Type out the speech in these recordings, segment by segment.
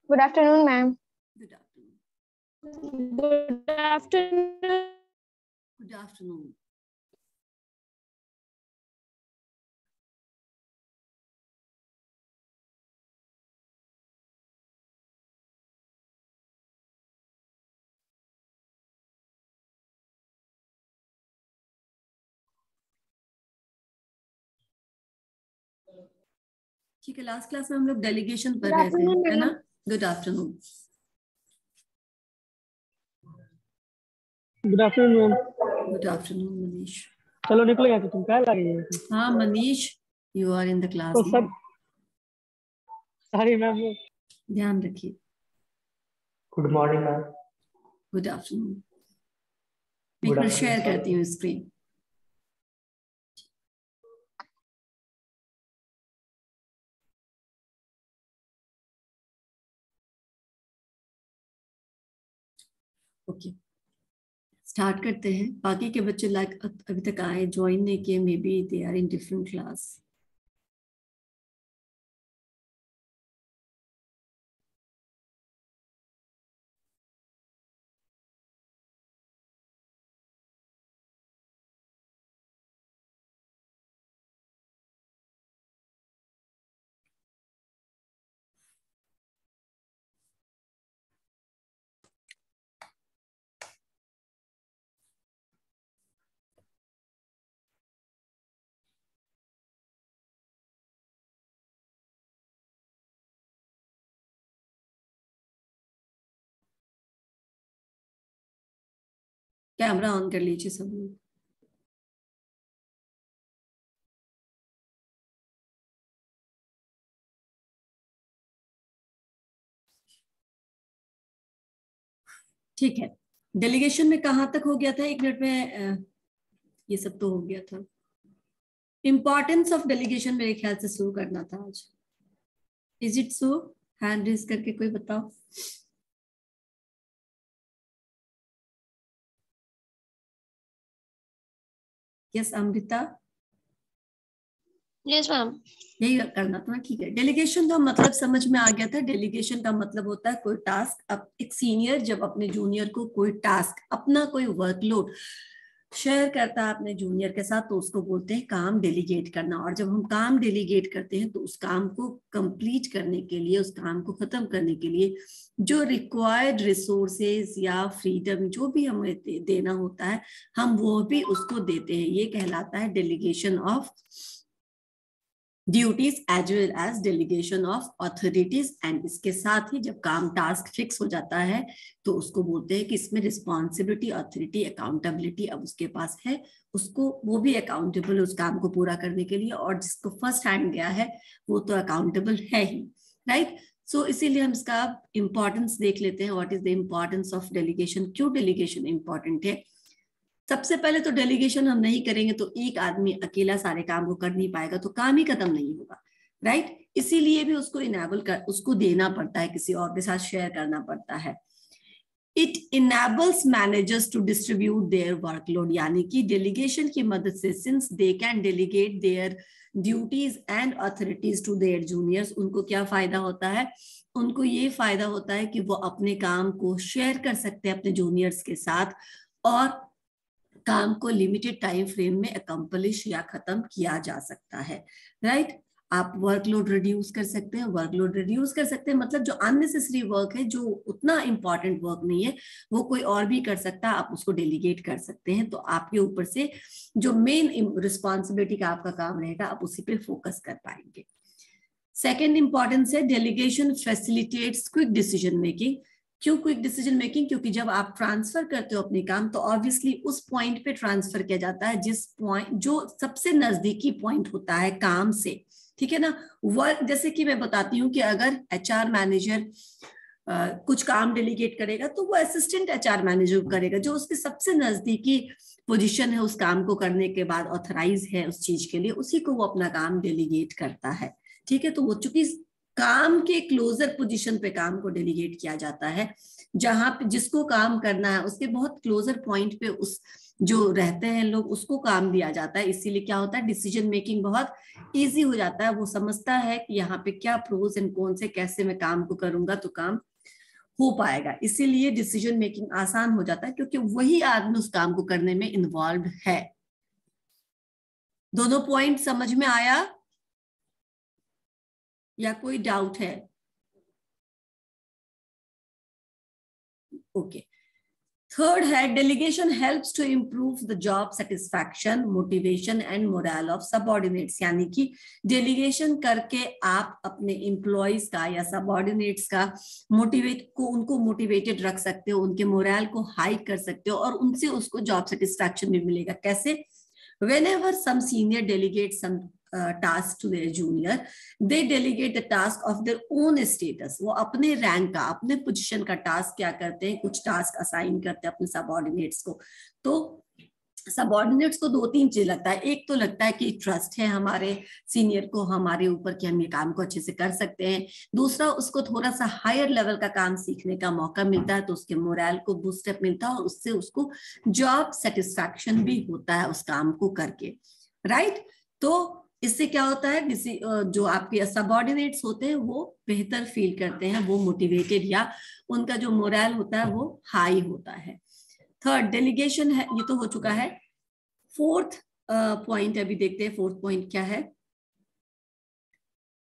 Good afternoon, ma'am. Good afternoon. Good afternoon. Good afternoon. ठीक है, last class में हम लोग डेलीगेशन पढ़ रहे थे, है ना? Good afternoon. Good afternoon ma'am. Good afternoon Manish. चलो निकल गया तुम क्या लगे? हाँ Manish, you are in the class. तो सर सॉरी मैम। ध्यान रखिए। Good morning ma'am. Good afternoon. एक मिनट शेयर करती हूँ स्क्रीन। ओके, स्टार्ट करते हैं। बाकी के बच्चे लाइक अभी तक आए, ज्वाइन नहीं किए, maybe they are in different class. Camera on कर लीजिए सब लोग। ठीक है, डेलीगेशन में कहाँ तक हो गया था? एक मिनट में ये सब तो हो गया था। इंपॉर्टेंस ऑफ डेलीगेशन मेरे ख्याल से शुरू करना था आज। Is it so? Hand raise करके कोई बताओ। यस अमृता? Yes, ma'am. यही करना था ना, ठीक है। डेलीगेशन का मतलब समझ में आ गया था। डेलीगेशन का मतलब होता है कोई टास्क, अब एक सीनियर जब अपने जूनियर को कोई टास्क, अपना कोई वर्कलोड शेयर करता है अपने जूनियर के साथ, तो उसको बोलते हैं काम डेलीगेट करना। और जब हम काम डेलीगेट करते हैं तो उस काम को कंप्लीट करने के लिए, उस काम को खत्म करने के लिए जो रिक्वायर्ड रिसोर्सेज या फ्रीडम जो भी हमें देना होता है, हम वो भी उसको देते हैं। ये कहलाता है delegation of duties as well as delegation of authorities. And इसके साथ ही जब काम टास्क फिक्स हो जाता है तो उसको बोलते हैं कि इसमें रिस्पॉन्सिबिलिटी, ऑथोरिटी, अकाउंटेबिलिटी अब उसके पास है, उसको वो भी अकाउंटेबल उस काम को पूरा करने के लिए, और जिसको फर्स्ट हैंड गया है वो तो अकाउंटेबल है ही, राइट? सो इसीलिए हम इसका इंपॉर्टेंस देख लेते हैं। What is the importance of delegation? क्यों डेलीगेशन इंपॉर्टेंट है? सबसे पहले तो डेलीगेशन हम नहीं करेंगे तो एक आदमी अकेला सारे काम को कर नहीं पाएगा, तो काम ही खत्म नहीं होगा, राइट? इसीलिए भी उसको इनेबल कर, उसको देना पड़ता है, किसी और के साथ शेयर करना पड़ता है। It enables managers to distribute their workload, यानी कि डेलीगेशन की मदद से, since they can delegate their duties and authorities to their juniors, उनको क्या फायदा होता है? उनको ये फायदा होता है कि वो अपने काम को शेयर कर सकते हैं अपने जूनियर्स के साथ, और काम को लिमिटेड टाइम फ्रेम में अकम्प्लिश या खत्म किया जा सकता है, राइट? आप वर्कलोड रिड्यूस कर सकते हैं। वर्कलोड रिड्यूस कर सकते हैं मतलब जो अननेसेसरी वर्क है, जो उतना इंपॉर्टेंट वर्क नहीं है, वो कोई और भी कर सकता है, आप उसको डेलीगेट कर सकते हैं। तो आपके ऊपर से जो मेन रिस्पॉन्सिबिलिटी का आपका काम रहेगा, आप उसी पे फोकस कर पाएंगे। सेकेंड इंपॉर्टेंस है delegation facilitates quick decision making. क्यों क्विक डिसीजन मेकिंग? क्योंकि जब आप ट्रांसफर करते हो अपने काम, तो ऑब्वियसली उस पॉइंट पे ट्रांसफर किया जाता है जिस पॉइंट, जो सबसे नजदीकी पॉइंट होता है काम से, ठीक है ना? वर्क, जैसे कि मैं बताती हूँ कि अगर एचआर मैनेजर कुछ काम डेलीगेट करेगा तो वो असिस्टेंट एचआर मैनेजर करेगा, जो उसके सबसे नजदीकी पोजीशन है उस काम को करने के बाद, ऑथराइज है उस चीज के लिए, उसी को वो अपना काम डेलीगेट करता है, ठीक है? तो वो चूंकि काम के क्लोजर पोजीशन पे काम को डेलीगेट किया जाता है, जहां पे जिसको काम करना है उसके बहुत क्लोजर पॉइंट पे उस जो रहते हैं लोग उसको काम दिया जाता है। इसीलिए क्या होता है, डिसीजन मेकिंग बहुत इजी हो जाता है। वो समझता है कि यहाँ पे क्या प्रोज एंड कौन से, कैसे मैं काम को करूंगा तो काम हो पाएगा। इसीलिए डिसीजन मेकिंग आसान हो जाता है क्योंकि वही आदमी उस काम को करने में इन्वॉल्व है। दोनों पॉइंट समझ में आया या कोई डाउट है? ओके। थर्ड है, delegation helps to improve the job satisfaction, motivation and morale of subordinates. यानी कि डेलीगेशन करके आप अपने एम्प्लॉयज का या सबऑर्डिनेट्स का उनको मोटिवेटेड रख सकते हो, उनके मोरल को हाई कर सकते हो और उनसे उसको जॉब सेटिस्फैक्शन भी मिलेगा। कैसे? Whenever some senior delegates some task to their junior, they delegate the task of their own status. वो अपने रैंक का, अपने पोजीशन का टास्क क्या करते हैं, कुछ टास्क असाइन करते हैं अपने सबऑर्डिनेट्स को। तो सबऑर्डिनेट्स को 2-3 चीज लगता है। एक तो लगता है कि ट्रस्ट है हमारे सीनियर को हमारे ऊपर कि हम ये काम को अच्छे से कर सकते हैं। दूसरा, उसको थोड़ा सा हायर लेवल का काम सीखने का मौका मिलता है तो उसके मोरल को बूस्टअप मिलता है और उससे उसको जॉब सेटिस्फैक्शन भी होता है उस काम को करके, राइट। तो इससे क्या होता है, जो आपके सबऑर्डिनेट्स होते हैं वो बेहतर फील करते हैं, वो मोटिवेटेड या उनका जो मोरल होता है वो हाई होता है। थर्ड, डेलीगेशन है, ये तो हो चुका है। फोर्थ पॉइंट अभी देखते हैं। फोर्थ पॉइंट क्या है?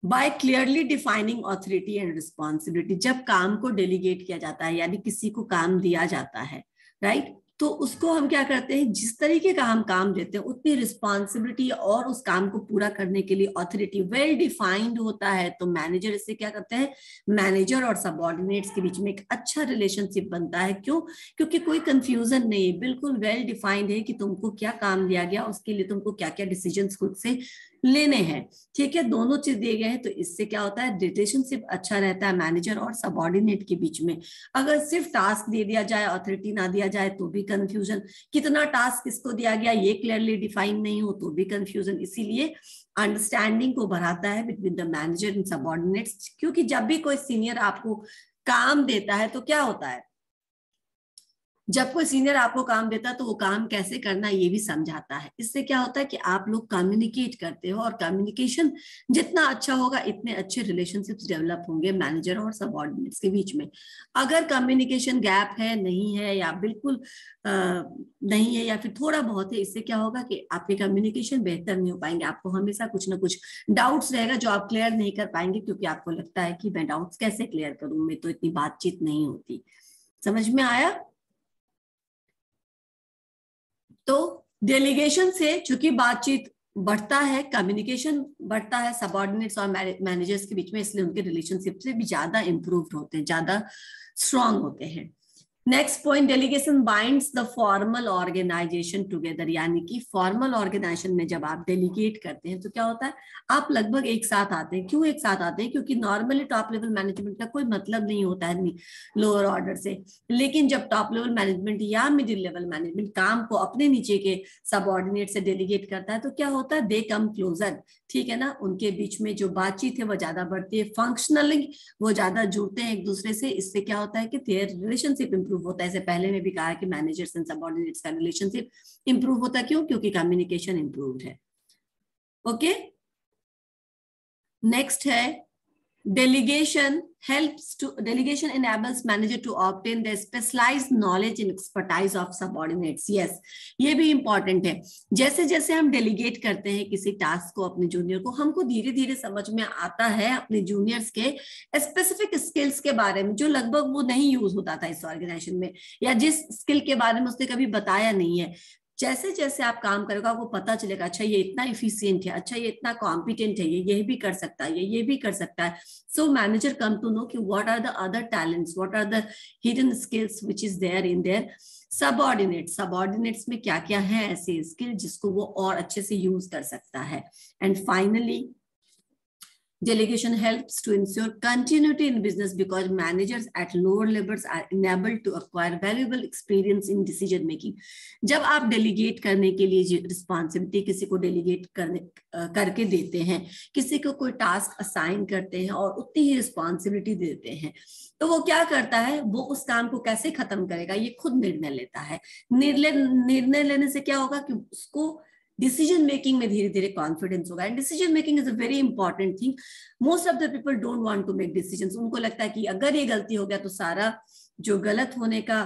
By clearly defining authority and responsibility. जब काम को डेलीगेट किया जाता है यानी किसी को काम दिया जाता है, राइट, तो उसको हम क्या करते हैं, जिस तरीके का हम काम देते हैं उतनी रिस्पॉन्सिबिलिटी और उस काम को पूरा करने के लिए ऑथोरिटी वेल डिफाइंड होता है। तो मैनेजर इससे क्या करते हैं, मैनेजर और सबऑर्डिनेट्स के बीच में एक अच्छा रिलेशनशिप बनता है। क्यों? क्योंकि कोई कंफ्यूजन नहीं है, बिल्कुल वेल डिफाइंड है कि तुमको क्या काम दिया गया, उसके लिए तुमको क्या क्या डिसीजंस खुद से लेने हैं। ठीक है, दोनों चीज दिए गए हैं तो इससे क्या होता है, रिलेशनशिप अच्छा रहता है मैनेजर और सबऑर्डिनेट के बीच में। अगर सिर्फ टास्क दे दिया जाए, अथॉरिटी ना दिया जाए तो भी कंफ्यूजन, कितना टास्क किसको दिया गया ये क्लियरली डिफाइन नहीं हो तो भी कंफ्यूजन। इसीलिए अंडरस्टैंडिंग को बढ़ाता है between the manager and subordinates. क्योंकि जब भी कोई सीनियर आपको काम देता है तो क्या होता है, जब कोई सीनियर आपको काम देता है तो वो काम कैसे करना ये भी समझाता है। इससे क्या होता है कि आप लोग कम्युनिकेट करते हो और कम्युनिकेशन जितना अच्छा होगा इतने अच्छे रिलेशनशिप्स डेवलप होंगे मैनेजर और सबऑर्डिनेट्स के बीच में। अगर कम्युनिकेशन गैप है, नहीं है या बिल्कुल नहीं है या फिर थोड़ा बहुत है, इससे क्या होगा कि आपके कम्युनिकेशन बेहतर नहीं हो पाएंगे। आपको हमेशा कुछ ना कुछ डाउट्स रहेगा जो आप क्लियर नहीं कर पाएंगे क्योंकि आपको लगता है कि मैं डाउट्स कैसे क्लियर करूं, मैं तो इतनी बातचीत नहीं होती। समझ में आया? तो डेलीगेशन से चूंकि बातचीत बढ़ता है, कम्युनिकेशन बढ़ता है सबऑर्डिनेट्स और मैनेजर्स के बीच में, इसलिए उनके रिलेशनशिप से भी ज्यादा इंप्रूव्ड होते हैं, ज्यादा स्ट्रांग होते हैं। Next point, delegation binds the formal organisation together. यानी कि फॉर्मल ऑर्गेनाइजेशन में जब आप डेलीगेट करते हैं तो क्या होता है, आप लगभग एक साथ आते हैं। क्यों एक साथ आते हैं? क्योंकि नॉर्मली टॉप लेवल मैनेजमेंट का कोई मतलब नहीं होता है लोअर ऑर्डर से, लेकिन जब टॉप लेवल मैनेजमेंट या मिडिल लेवल मैनेजमेंट काम को अपने नीचे के सबऑर्डिनेट से डेलीगेट करता है तो क्या होता है, दे कम क्लोजर। ठीक है ना, उनके बीच में जो बातचीत है वो ज्यादा बढ़ती है, फंक्शनली वो ज्यादा जुड़ते हैं एक दूसरे से। इससे क्या होता है कि देयर रिलेशनशिप इंप्रूव होता है। ऐसे पहले में भी कहा कि मैनेजर्स एंड सबऑर्डिनेट्स का रिलेशनशिप इंप्रूव होता है। क्यों? क्योंकि कम्युनिकेशन इंप्रूव्ड है। ओके, नेक्स्ट है delegation enables manager to obtain the specialized knowledge and expertise of subordinates. yes, ये भी इंपॉर्टेंट है। जैसे जैसे हम डेलीगेट करते हैं किसी टास्क को अपने जूनियर को, हमको धीरे धीरे समझ में आता है अपने जूनियर्स के स्पेसिफिक स्किल्स के बारे में जो लगभग वो नहीं यूज होता था इस ऑर्गेनाइजेशन में, या जिस स्किल के बारे में उसने कभी बताया नहीं है। जैसे जैसे आप काम करोगे आपको पता चलेगा, अच्छा ये इतना इफिशिएंट है, अच्छा ये इतना कॉम्पिटेंट है, ये भी कर सकता है, ये भी कर सकता है। So manager come to know कि what are the other talents, what are the hidden skills which is there in their subordinates में क्या क्या है ऐसे स्किल जिसको वो और अच्छे से यूज कर सकता है। And finally Delegation helps to ensure continuity in business because managers at lower levels are enabled to acquire valuable experience in decision making. जब आप डेलीगेट करने के लिए रिस्पॉन्सिबिलिटी किसी को डेलीगेट करके देते हैं, किसी को कोई टास्क असाइन करते हैं और उतनी ही रिस्पॉन्सिबिलिटी देते हैं, तो वो क्या करता है, वो उस काम को कैसे खत्म करेगा ये खुद निर्णय लेता है। निर्णय लेने से क्या होगा कि उसको डिसीजन मेकिंग में धीरे धीरे कॉन्फिडेंस होगा। And decision making is a very important thing. Most of the people don't want to make decisions. उनको लगता है कि अगर ये गलती हो गया तो सारा जो गलत होने का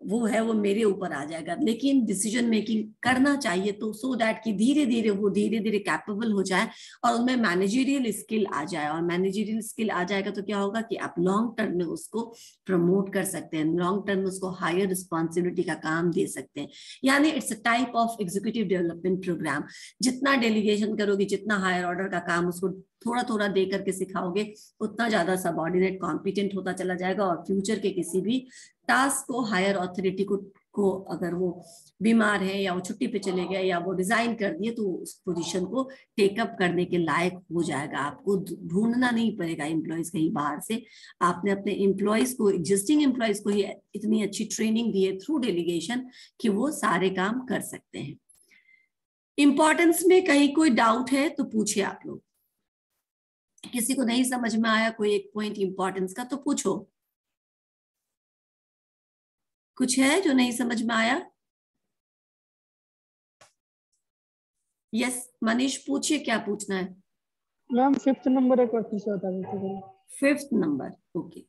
वो है वो मेरे ऊपर आ जाएगा। लेकिन डिसीजन मेकिंग करना चाहिए तो सो दैट कि धीरे धीरे कैपेबल हो जाए और उनमें मैनेजरियल स्किल आ जाए। और मैनेजरियल स्किल आ जाएगा तो क्या होगा कि आप लॉन्ग टर्म में उसको प्रमोट कर सकते हैं, लॉन्ग टर्म में उसको हायर रिस्पॉन्सिबिलिटी का काम दे सकते हैं। यानी it's a type of executive development programme. जितना डेलीगेशन करोगे, जितना हायर ऑर्डर का काम उसको थोड़ा थोड़ा दे करके सिखाओगे, उतना ज्यादा सबऑर्डिनेट कॉम्पिटेंट होता चला जाएगा और फ्यूचर के किसी भी टास्क को हायर अथॉरिटी को अगर वो बीमार है या वो छुट्टी पे चले गए या वो रिजाइन कर दिए तो उस पोजीशन को टेकअप करने के लायक हो जाएगा। आपको ढूंढना नहीं पड़ेगा एम्प्लॉयज कहीं बाहर से। आपने अपने एम्प्लॉयज को, एग्जिस्टिंग एम्प्लॉयज को ही इतनी अच्छी ट्रेनिंग दी है थ्रू डेलीगेशन कि वो सारे काम कर सकते हैं। इंपॉर्टेंस में कहीं कोई डाउट है तो पूछिए आप लोग। किसी को नहीं समझ में आया कोई एक पॉइंट इंपॉर्टेंस का तो पूछो। कुछ है जो नहीं समझ में आया? यस मनीष पूछिए, क्या पूछना है? मैम 5th नंबर एक बार फिर से बता दीजिए। 5th number, okay.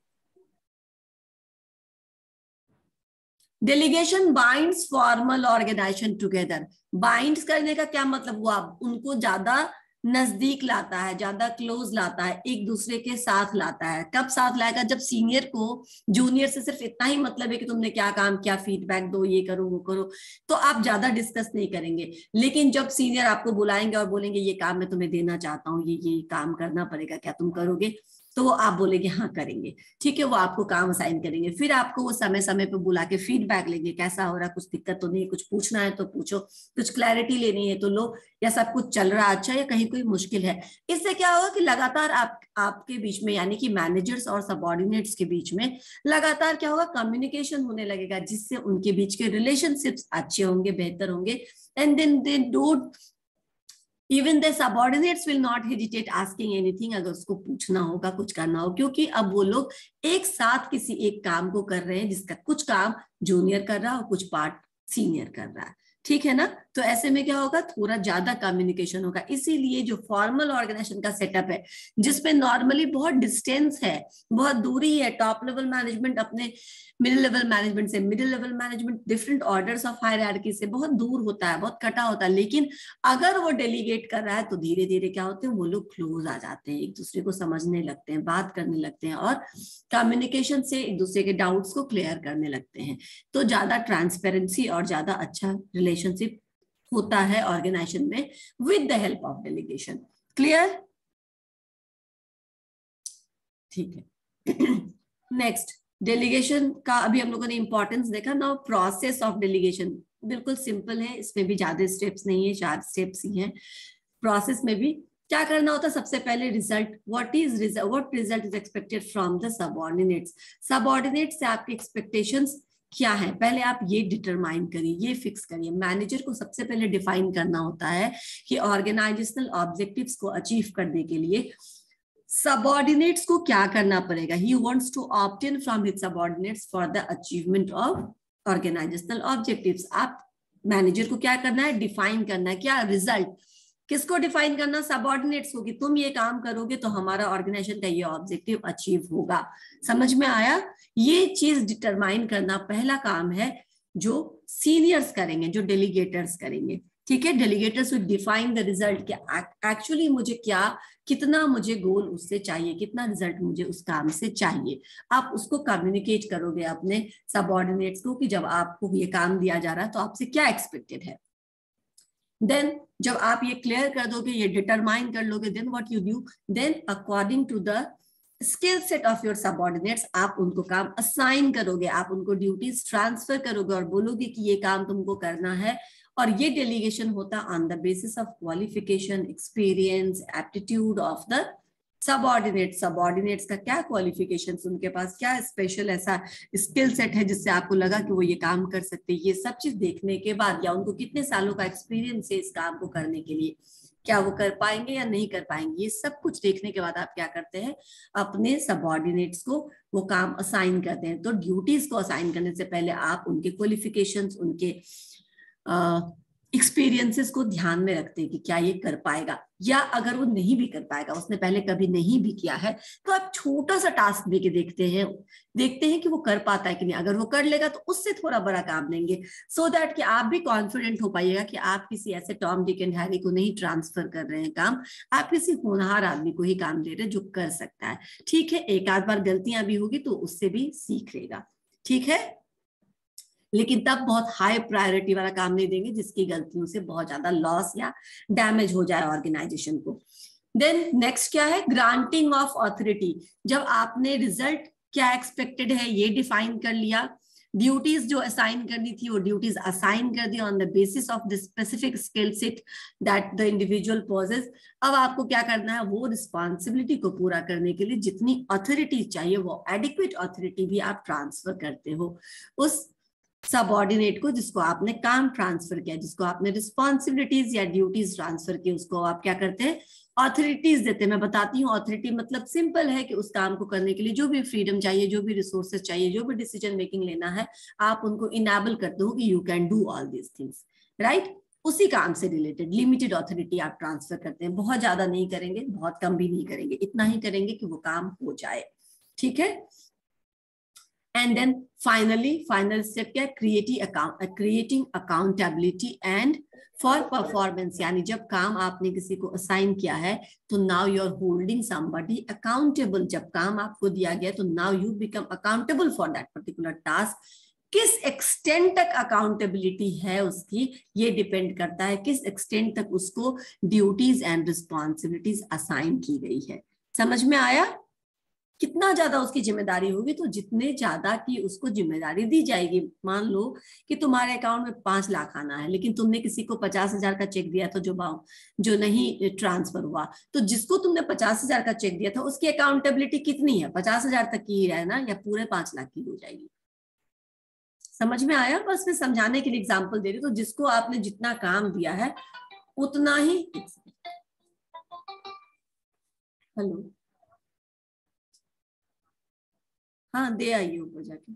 Delegation binds formal organisation together. Binds करने का क्या मतलब हुआ? उनको ज्यादा नजदीक लाता है, ज्यादा क्लोज लाता है, एक दूसरे के साथ लाता है। कब साथ लाएगा? जब सीनियर को जूनियर से सिर्फ इतना ही मतलब है कि तुमने क्या काम किया, फीडबैक दो, ये करो वो करो, तो आप ज्यादा डिस्कस नहीं करेंगे। लेकिन जब सीनियर आपको बुलाएंगे और बोलेंगे ये काम मैं तुम्हें देना चाहता हूँ, ये काम करना पड़ेगा, क्या तुम करोगे? तो वो आप बोलेंगे हाँ करेंगे, ठीक है। वो आपको काम असाइन करेंगे, फिर आपको वो समय समय पे बुला के फीडबैक लेंगे, कैसा हो रहा, कुछ दिक्कत तो नहीं, कुछ पूछना है तो पूछो, कुछ क्लैरिटी लेनी है तो लो, या सब कुछ चल रहा अच्छा या कहीं कोई मुश्किल है। इससे क्या होगा कि लगातार आपके बीच में, यानी कि मैनेजर्स और सबऑर्डिनेट्स के बीच में लगातार क्या होगा, कम्युनिकेशन होने लगेगा, जिससे उनके बीच के रिलेशनशिप्स अच्छे होंगे, बेहतर होंगे। And then they don't Even the subordinates will not hesitate asking anything अगर उसको पूछना होगा, कुछ करना हो, क्योंकि अब वो लोग एक साथ किसी एक काम को कर रहे हैं जिसका कुछ काम जूनियर कर रहा है और कुछ पार्ट सीनियर कर रहा है, ठीक है ना। तो ऐसे में क्या होगा, थोड़ा ज्यादा कम्युनिकेशन होगा। इसीलिए जो फॉर्मल ऑर्गेनाइजेशन का सेटअप है, जिसमें नॉर्मली बहुत डिस्टेंस है, बहुत दूरी है, टॉप लेवल मैनेजमेंट अपने मिडिल लेवल मैनेजमेंट से, middle level management different orders of hierarchy से बहुत दूर होता है, बहुत कटा होता है। लेकिन अगर वो डेलीगेट कर रहा है तो धीरे धीरे क्या होते हैं, वो लोग क्लोज आ जाते हैं, एक दूसरे को समझने लगते हैं, बात करने लगते हैं और कम्युनिकेशन से एक दूसरे के डाउट्स को क्लियर करने लगते हैं। तो ज्यादा ट्रांसपेरेंसी और ज्यादा अच्छा रिलेशनशिप होता है ऑर्गेनाइजेशन में with the help of delegation. Clear? ठीक है। नेक्स्ट, डेलीगेशन का अभी हम लोगों ने इंपॉर्टेंस देखा ना। प्रोसेस ऑफ डेलीगेशन बिल्कुल सिंपल है, इसमें भी ज्यादा स्टेप्स नहीं है, 4 स्टेप्स ही हैं। प्रोसेस में भी क्या करना होता है, सबसे पहले result, what result is expected from the subordinates. Subordinate से आपकी एक्सपेक्टेशंस क्या है, पहले आप ये डिटरमाइन करिए, ये फिक्स करिए। मैनेजर को सबसे पहले डिफाइन करना होता है कि ऑर्गेनाइजेशनल ऑब्जेक्टिव्स को अचीव करने के लिए सबऑर्डिनेट्स को क्या करना पड़ेगा। He wants to obtain from his subordinates for the achievement of organisational objectives. आप मैनेजर को क्या करना है, डिफाइन करना है। क्या रिजल्ट? किसको डिफाइन करना? सबऑर्डिनेट्स को, कि तुम ये काम करोगे तो हमारा ऑर्गेनाइजेशन का ये ऑब्जेक्टिव अचीव होगा। समझ में आया? ये चीज डिटरमाइन करना पहला काम है जो सीनियर्स करेंगे, जो डेलीगेटर्स करेंगे, ठीक है। डेलीगेटर्स विल डिफाइन द रिजल्ट, कि एक्चुअली मुझे क्या, कितना मुझे गोल उससे चाहिए, कितना रिजल्ट मुझे उस काम से चाहिए। आप उसको कम्युनिकेट करोगे अपने सबऑर्डिनेट्स को कि जब आपको ये काम दिया जा रहा है तो आपसे क्या एक्सपेक्टेड है। देन जब आप ये क्लियर कर दोगे, ये डिटरमाइन कर लोगे, then what you do, then according to the skill set of your subordinates आप उनको काम असाइन करोगे, आप उनको ड्यूटीज ट्रांसफर करोगे और बोलोगे कि ये काम तुमको करना है। और ये डेलीगेशन होता on the basis of qualification, experience, aptitude of the subordinates का क्या क्वालिफिकेशन, उनके पास क्या स्पेशल ऐसा स्किल सेट है जिससे आपको लगा कि वो ये काम कर सकते हैं। ये सब चीज देखने के बाद, या उनको कितने सालों का एक्सपीरियंस है इस काम को करने के लिए, क्या वो कर पाएंगे या नहीं कर पाएंगे, ये सब कुछ देखने के बाद आप क्या करते हैं, अपने सबऑर्डिनेट्स को वो काम असाइन करते हैं। तो ड्यूटीज को असाइन करने से पहले आप उनके क्वालिफिकेशंस, उनके एक्सपीरियंसेस को ध्यान में रखते हैं कि क्या ये कर पाएगा, या अगर वो नहीं भी कर पाएगा, उसने पहले कभी नहीं भी किया है, तो आप छोटा सा टास्क दे के देखते हैं कि वो कर पाता है कि नहीं। अगर वो कर लेगा तो उससे थोड़ा बड़ा काम लेंगे, सो दैट कि आप भी कॉन्फिडेंट हो पाइएगा कि आप किसी ऐसे टॉम डिक एंड हैरी को नहीं ट्रांसफर कर रहे हैं काम, आप किसी होनहार आदमी को ही काम दे रहे हैं जो कर सकता है। ठीक है, एक आध बार गलतियां भी होगी तो उससे भी सीख लेगा, ठीक है, लेकिन तब बहुत हाई प्रायोरिटी वाला काम नहीं देंगे जिसकी गलतियों से बहुत ज्यादा लॉस या डैमेज हो जाए ऑर्गेनाइजेशन को। देन नेक्स्ट क्या है, ग्रांटिंग ऑफ ऑथोरिटी। जब आपने रिजल्ट क्या एक्सपेक्टेड है ये डिफाइन कर लिया, ड्यूटीज जो असाइन करनी थी वो ड्यूटीज असाइन कर दी on the basis of the specific skill set that the individual possess. अब आपको क्या करना है, वो रिस्पॉन्सिबिलिटी को पूरा करने के लिए जितनी ऑथोरिटी चाहिए वो एडिक्वेट ऑथोरिटी भी आप ट्रांसफर करते हो उस सबऑर्डिनेट को जिसको आपने काम ट्रांसफर किया, जिसको आपने रिस्पॉन्सिबिलिटीज या ड्यूटीज ट्रांसफर की, उसको आप क्या करते हैं, ऑथोरिटीज देते हैं। मैं बताती हूँ, ऑथोरिटी मतलब सिंपल है कि उस काम को करने के लिए जो भी फ्रीडम चाहिए, जो भी रिसोर्सेज चाहिए, जो भी डिसीजन मेकिंग लेना है, आप उनको इनेबल करते हो कि you can do all these things, right. उसी काम से रिलेटेड लिमिटेड ऑथोरिटी आप ट्रांसफर करते हैं, बहुत ज्यादा नहीं करेंगे, बहुत कम भी नहीं करेंगे, इतना ही करेंगे कि वो काम हो जाए, ठीक है। एंड देन फाइनल स्टेप क्या है, creating accountability and for performance. यानी जब काम आपने किसी को असाइन किया है तो now you are holding somebody accountable. जब काम आपको दिया गया तो now you become accountable for that particular task. किस एक्सटेंट तक अकाउंटेबिलिटी है उसकी, ये डिपेंड करता है किस एक्सटेंट तक उसको ड्यूटीज एंड रिस्पॉन्सिबिलिटीज असाइन की गई है। समझ में आया? कितना ज्यादा उसकी जिम्मेदारी होगी तो जितने ज्यादा की उसको जिम्मेदारी दी जाएगी। मान लो कि तुम्हारे अकाउंट में 5 लाख आना है, लेकिन तुमने किसी को 50,000 का चेक दिया था जो नहीं ट्रांसफर हुआ, तो जिसको तुमने 50,000 का चेक दिया था उसकी अकाउंटेबिलिटी कितनी है, 50,000 तक की ही है ना, या पूरे 5 लाख की हो जाएगी? समझ में आया? बस मैं समझाने के लिए एग्जाम्पल दे रही हूँ। तो जिसको आपने जितना काम दिया है उतना ही, हेलो, हाँ दे आइए ऊपर जाके।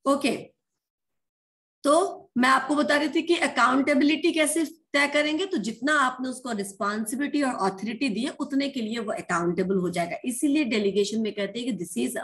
ओके, तो मैं आपको बता रही थी कि अकाउंटेबिलिटी कैसे तय करेंगे, तो जितना आपने उसको रिस्पॉन्सिबिलिटी और ऑथोरिटी दी है उतने के लिए वो अकाउंटेबल हो जाएगा। इसीलिए डेलीगेशन में कहते हैं कि this is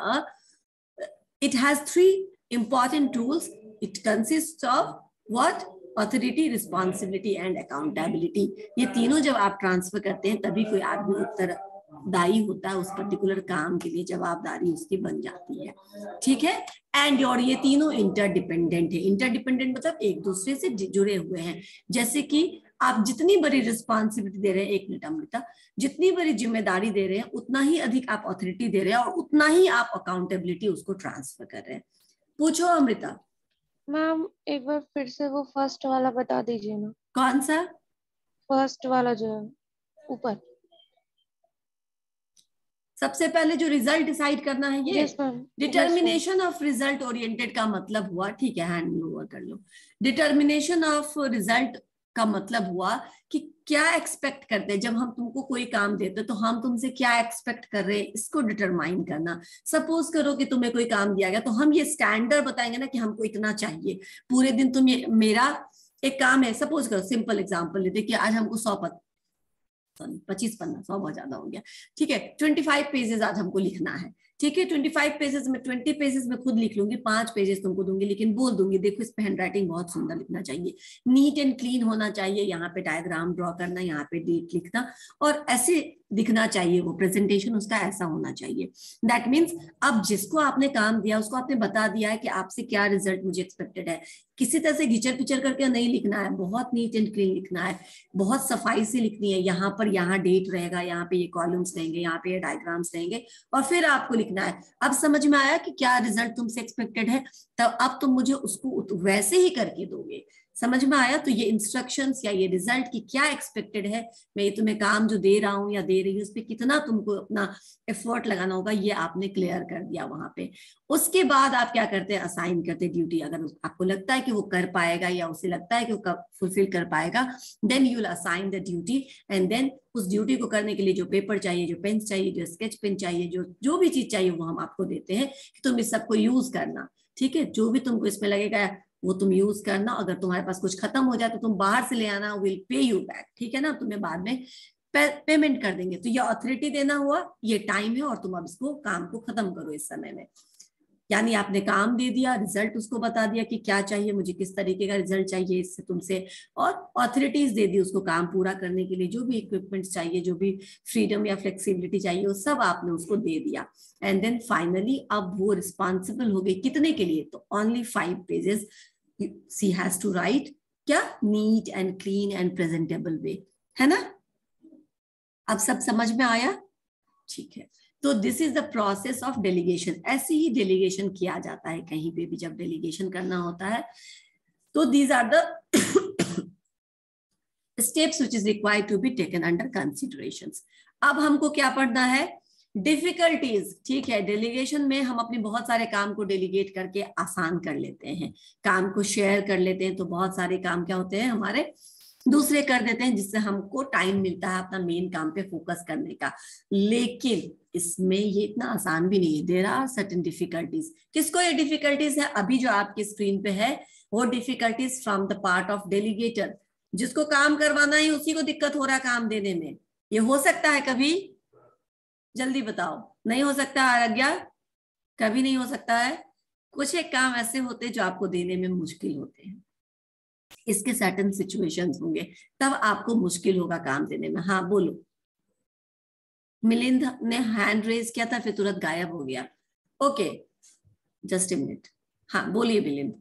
it has 3 important tools. It consist of what, authority, responsibility and accountability. ये तीनों जब आप ट्रांसफर करते हैं तभी कोई आदमी उत्तरदायी होता है उस पर्टिकुलर काम के लिए, जवाबदारी उसकी बन जाती है, ठीक है। एंड और ये तीनों इंटरडिपेंडेंट है। इंटरडिपेंडेंट मतलब एक दूसरे से जुड़े हुए हैं। जैसे कि आप जितनी बड़ी रिस्पॉन्सिबिलिटी दे रहे हैं, एक मिनट अमृता, जितनी बड़ी जिम्मेदारी दे रहे हैं उतना ही अधिक आप ऑथोरिटी दे रहे हैं और उतना ही आप अकाउंटेबिलिटी उसको ट्रांसफर कर रहे हैं। पूछो अमृता। मैम एक बार फिर से वो फर्स्ट वाला बता दीजिए ना। कौन सा? फर्स्ट वाला जो है ऊपर, सबसे पहले जो रिजल्ट डिसाइड करना है ये। Yes ma'am. Determination of result oriented का मतलब हुआ, ठीक है, हैंड ओवर कर लो। डिटर्मिनेशन ऑफ रिजल्ट का मतलब हुआ कि क्या एक्सपेक्ट करते हैं। जब हम तुमको कोई काम देते तो हम तुमसे क्या एक्सपेक्ट कर रहे हैं, इसको डिटरमाइन करना। सपोज करो कि तुम्हें कोई काम दिया गया तो हम ये स्टैंडर्ड बताएंगे ना कि हमको इतना चाहिए। पूरे दिन तुम ये मेरा एक काम है, सपोज करो सिंपल एग्जांपल लेते कि आज हमको 25 पन्ना, 100 बहुत ज्यादा हो गया, ठीक है, 25 पेजेस आज हमको लिखना है, ठीक है, 25 पेजेस में 20 पेजेस में खुद लिख लूंगी, 5 पेजेस तुमको दूंगी, लेकिन बोल दूंगी देखो इस पे हैंडराइटिंग बहुत सुंदर लिखना चाहिए, नीट एंड क्लीन होना चाहिए, यहाँ पे डायग्राम ड्रॉ करना, यहाँ पे डेट लिखना, और ऐसे दिखना चाहिए, वो प्रेजेंटेशन उसका ऐसा होना चाहिए। दैट मीन्स अब जिसको आपने काम दिया उसको आपने बता दिया है कि आपसे क्या रिजल्ट मुझे एक्सपेक्टेड है, किसी तरह से घिचर पिचर करके नहीं लिखना है, बहुत नीट एंड क्लीन लिखना है, बहुत सफाई से लिखनी है, यहाँ पर यहाँ डेट रहेगा, यहाँ पे ये कॉलम्स रहेंगे, यहाँ पे ये डायग्राम्स रहेंगे, और फिर आपको लिखना है। अब समझ में आया कि क्या रिजल्ट तुमसे एक्सपेक्टेड है, तब अब तुम मुझे उसको वैसे ही करके दोगे, समझ में आया। तो ये इंस्ट्रक्शंस या ये रिजल्ट की क्या एक्सपेक्टेड है, मैं ये तुम्हें काम जो दे रहा हूँ या दे रही हूँ उस पर कितना तुमको अपना एफर्ट लगाना होगा, ये आपने क्लियर कर दिया वहां पे। उसके बाद आप क्या करते हैं, असाइन करते हैं ड्यूटी, अगर आपको लगता है कि वो कर पाएगा या उसे लगता है कि वो फुलफिल कर पाएगा, then you will assign the duty, and then उस ड्यूटी को करने के लिए जो पेपर चाहिए, जो पेन चाहिए, जो स्केच पेन चाहिए, जो भी चीज चाहिए वो हम आपको देते हैं कि तुम इस सबको यूज करना, ठीक है, जो भी तुमको इसमें लगेगा वो तुम यूज करना, अगर तुम्हारे पास कुछ खत्म हो जाए तो तुम बाहर से ले आना, विल पे यू बैक, ठीक है ना, तुम्हें बाद में पेमेंट कर देंगे। तो ये अथॉरिटी देना हुआ, ये टाइम है, और तुम अब इसको काम को खत्म करो इस समय में, यानी आपने काम दे दिया, रिजल्ट उसको बता दिया कि क्या चाहिए मुझे, किस तरीके का रिजल्ट चाहिए इससे तुमसे, और ऑथोरिटीज दे दी उसको काम पूरा करने के लिए, जो भी इक्विपमेंट चाहिए, जो भी फ्रीडम या फ्लेक्सिबिलिटी चाहिए, वो सब आपने उसको दे दिया। एंड देन फाइनली अब वो रिस्पॉन्सिबल हो गई कितने के लिए, तो only 5 pages she has to write, क्या, neat and clean and presentable way, है ना। अब सब समझ में आया, ठीक है। तो this is the process of delegation, ऐसे ही डेलीगेशन किया जाता है कहीं पे भी जब डेलीगेशन करना होता है। तो these are the steps which is required to be taken under considerations. अब हमको क्या पढ़ना है, डिफिकल्टीज, ठीक है। डेलीगेशन में हम अपने बहुत सारे काम को डेलीगेट करके आसान कर लेते हैं, काम को शेयर कर लेते हैं, तो बहुत सारे काम क्या होते हैं हमारे दूसरे कर देते हैं, जिससे हमको टाइम मिलता है अपना मेन काम पे फोकस करने का। लेकिन इसमें ये इतना आसान भी नहीं है, देयर आर सर्टेन डिफिकल्टीज। किसको ये डिफिकल्टीज है, अभी जो आपकी स्क्रीन पे है वो difficulties from the part of delegator, जिसको काम करवाना है उसी को दिक्कत हो रहा है काम देने में। ये हो सकता है कभी, जल्दी बताओ, नहीं हो सकता आज्ञा, कभी नहीं हो सकता है। कुछ एक काम ऐसे होते हैं जो आपको देने में मुश्किल होते हैं, इसके सर्टेन सिचुएशंस होंगे, तब आपको मुश्किल होगा काम देने में। हाँ बोलो, मिलिंद ने हैंड रेज किया था फिर तुरंत गायब हो गया, ओके जस्ट ए मिनट। हाँ बोलिए मिलिंद,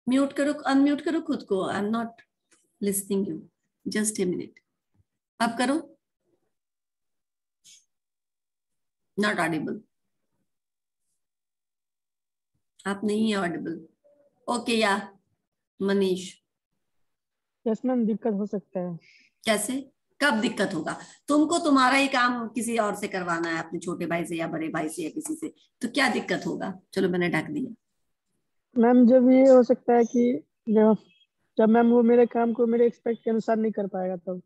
म्यूट करो, अनम्यूट करो खुद को, I am not listening you, just a minute. अब करो, नॉट ऑडिबल, आप नहीं है ऑडिबल, ओके। या मनीष, यस मैम, दिक्कत हो सकता है। कैसे, कब दिक्कत होगा, तुमको तुम्हारा ही काम किसी और से करवाना है, अपने छोटे भाई से या बड़े भाई से या किसी से, तो क्या दिक्कत होगा, चलो मैंने ढक दिया। मैम जब ये हो सकता है कि जब जब मैम वो मेरे काम को मेरे एक्सपेक्ट के अनुसार नहीं कर पाएगा, तब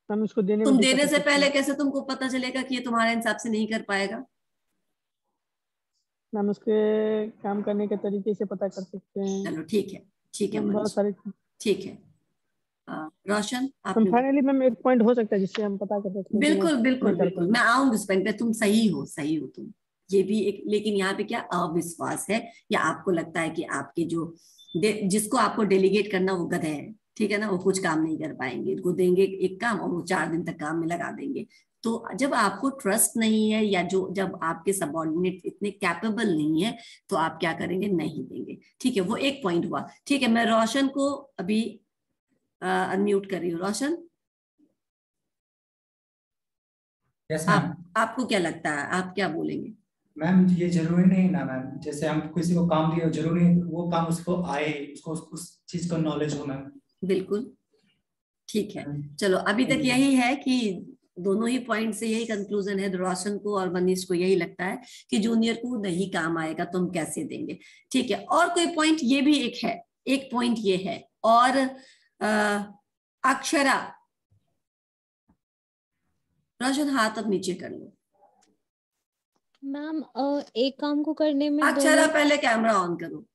मैम उसको देने में तुम दिक्कत देने हो से सकती पहले है। कैसे तुमको पता चलेगा कि ये तुम्हारे हिसाब से नहीं कर पाएगा। मैम उसके काम करने के तरीके से पता कर सकते हैं। चलो ठीक है, ठीक है मैम बहुत मनीष, सारे। ठीक है। रोशन आप मैम फाइनली मैम एक पॉइंट हो सकता है जिससे हम पता कर सकते हैं कि वो बिल्कुल बिल्कुल नहीं कर बिल्कुल, पाएंगे। मैं आऊंगी उस पॉइंट पे, तुम सही हो, सही हो तुम, ये भी एक, लेकिन यहाँ पे क्या अविश्वास है, या आपको लगता है कि आपके जो जिसको आपको डेलीगेट करना वो गधे हैं, ठीक है ना, वो कुछ काम नहीं कर पाएंगे, उनको देंगे एक काम और वो 4 दिन तक काम में लगा देंगे। तो जब आपको ट्रस्ट नहीं है, या जो जब आपके सबऑर्डिनेट इतने कैपेबल नहीं है, तो आप क्या करेंगे, नहीं देंगे, ठीक है। वो एक पॉइंट हुआ, ठीक है। मैं रोशन को अभी अनम्यूट कर रही हूँ। रोशन यस मैम। आपको क्या लगता है, आप क्या बोलेंगे। मैम ये जरूरी नहीं ना मैम, जैसे हम किसी को काम दिए, जरूरी नहीं वो काम उसको आए, उसको उस चीज का नॉलेज होना। बिल्कुल ठीक है, चलो अभी तक यही है कि दोनों ही पॉइंट से यही कंक्लूजन है, रोशन को और मनीष को यही लगता है कि जूनियर को नहीं काम आएगा तो हम कैसे देंगे, ठीक है। और कोई पॉइंट, ये भी एक है, एक पॉइंट ये है, और अक्षरा, रोशन हाथ अब नीचे कर लो। मैम एक काम को करने में अक्षरा पहले कैमरा ऑन करो।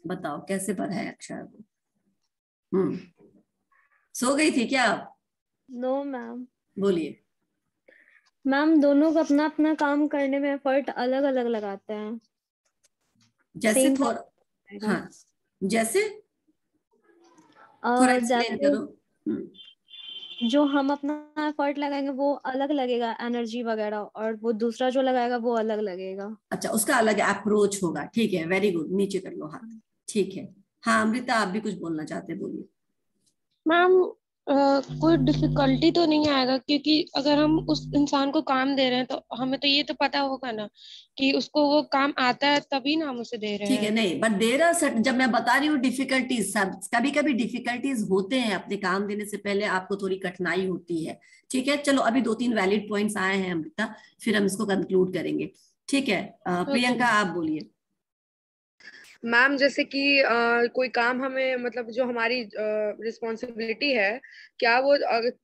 बताओ कैसे पढ़ा है अक्षर को? सो गई थी क्या आप? No ma'am. बोलिए। मैम दोनों का अपना अपना काम करने में एफर्ट अलग अलग लगाते हैं। जैसे सेम थोड़ा, हाँ जैसे थोड़ा एक्सप्लेन जैसे करो। जो हम अपना एफर्ट लगाएंगे वो अलग लगेगा एनर्जी वगैरह, और वो दूसरा जो लगाएगा वो अलग लगेगा। अच्छा, उसका अलग अप्रोच होगा, ठीक है, वेरी गुड, नीचे कर लो हाथ, ठीक है। हाँ अमृता, आप भी कुछ बोलना चाहते हैं, बोलिए। मैम कोई डिफिकल्टी तो नहीं आएगा, क्योंकि अगर हम उस इंसान को काम दे रहे हैं तो हमें तो ये तो पता होगा ना कि उसको वो काम आता है, तभी ना हम उसे दे रहे ठीक है, हैं। नहीं बट देर आर सर्टेन, जब मैं बता रही हूँ डिफिकल्टीज, सब कभी कभी डिफिकल्टीज होते हैं, अपने काम देने से पहले आपको थोड़ी कठिनाई होती है, ठीक है। चलो अभी 2-3 वैलिड पॉइंट्स आए हैं अमृता, फिर हम इसको कंक्लूड करेंगे, ठीक है। प्रियंका आप बोलिए। मैम जैसे कि कोई काम हमें मतलब जो हमारी रिस्पॉन्सिबिलिटी है, क्या वो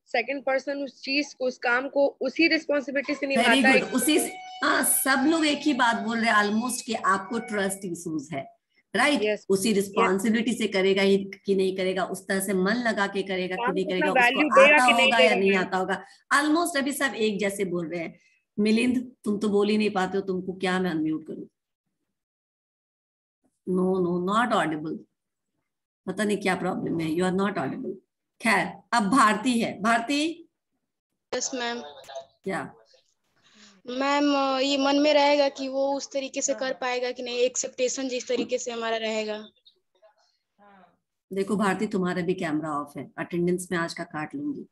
सेकंड पर्सन उस चीज को, उस काम को उसी रिस्पॉन्सिबिलिटी से वेरी निभाता है? गुड, उसी सब लोग एक ही बात बोल रहे हैं ऑलमोस्ट, कि आपको ट्रस्ट इश्यूज है, राइट Yes. उसी रिस्पॉन्सिबिलिटी से करेगा ही कि नहीं करेगा, उस तरह से मन लगा के करेगा कि काम नहीं को करेगा, अपना उसको वैल्यू देगा आता कि नहीं होगा या देगा नहीं मैम? आता होगा। ऑलमोस्ट अभी सब एक जैसे बोल रहे हैं। मिलिंद तुम तो बोल ही नहीं पाते हो, तुमको क्या मैं अनम्यूट करूं? नो नो, नॉट ऑडिबल, पता नहीं क्या प्रॉब्लम है, यू आर नॉट ऑडिबल। खैर अब भारती है, भारती। Yes ma'am. क्या मैम ये मन में रहेगा कि वो उस तरीके से कर पाएगा कि नहीं, एक्सेप्टेशन जिस तरीके से हमारा रहेगा। देखो भारती, तुम्हारा भी कैमरा ऑफ है, अटेंडेंस में आज का काट लूंगी,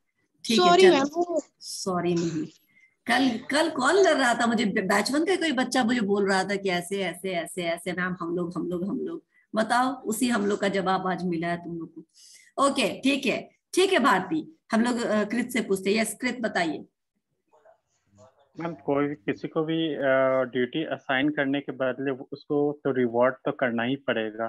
ठीक है। सॉरी चलो मैम। सॉरी नहीं, कल कल कॉल कर रहा था मुझे, बैच वन का कोई बच्चा मुझे बोल रहा था कि ऐसे ऐसे ऐसे ऐसे मैम, हम लोग बताओ, उसी हम लोग का जवाब आज मिला है तुम लोग को। ओके ठीक है, ठीक है भारती, हम लोग कृत से पूछते हैं। यस कृत बताइए। मैम कोई किसी को भी ड्यूटी असाइन करने के बदले उसको तो रिवॉर्ड तो करना ही पड़ेगा।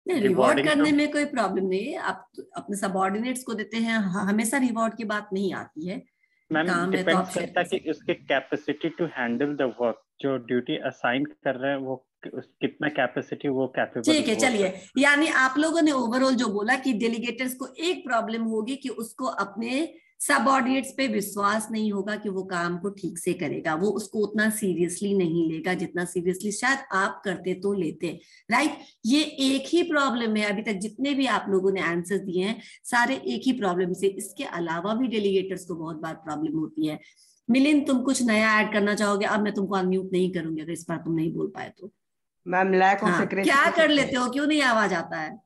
नहीं, रिवॉर्ड रिवॉर्डिंग करने में कोई प्रॉब्लम नहीं है, आप अपने सबऑर्डिनेट्स को देते हैं, हमेशा रिवॉर्ड की बात नहीं आती है, मैम काम है तो आप डिपेंड शेयर करता कर है कि उसके capacity to handle the work, जो ड्यूटी असाइन कर रहे हैं वो कितना कैपेसिटी वो कैपेबल। ठीक है चलिए, यानी आप लोगों ने ओवरऑल जो बोला कि डेलीगेटर्स को एक प्रॉब्लम होगी कि उसको अपने सबऑर्डिनेट्स पे विश्वास नहीं होगा कि वो काम को ठीक से करेगा, वो उसको उतना सीरियसली नहीं लेगा जितना सीरियसली शायद आप करते तो लेते, राइट। ये एक ही प्रॉब्लम है, अभी तक जितने भी आप लोगों ने आंसर दिए हैं सारे एक ही प्रॉब्लम से, इसके अलावा भी डेलीगेटर्स को बहुत बार प्रॉब्लम होती है। मिलिंद तुम कुछ नया ऐड करना चाहोगे? अब मैं तुमको अनम्यूट नहीं करूंगी अगर इस बार तुम नहीं बोल पाए तो। मैम लैक ऑफ हाँ, सेक्रेसी क्या कर लेते हो, क्यों नहीं आवाज आता है?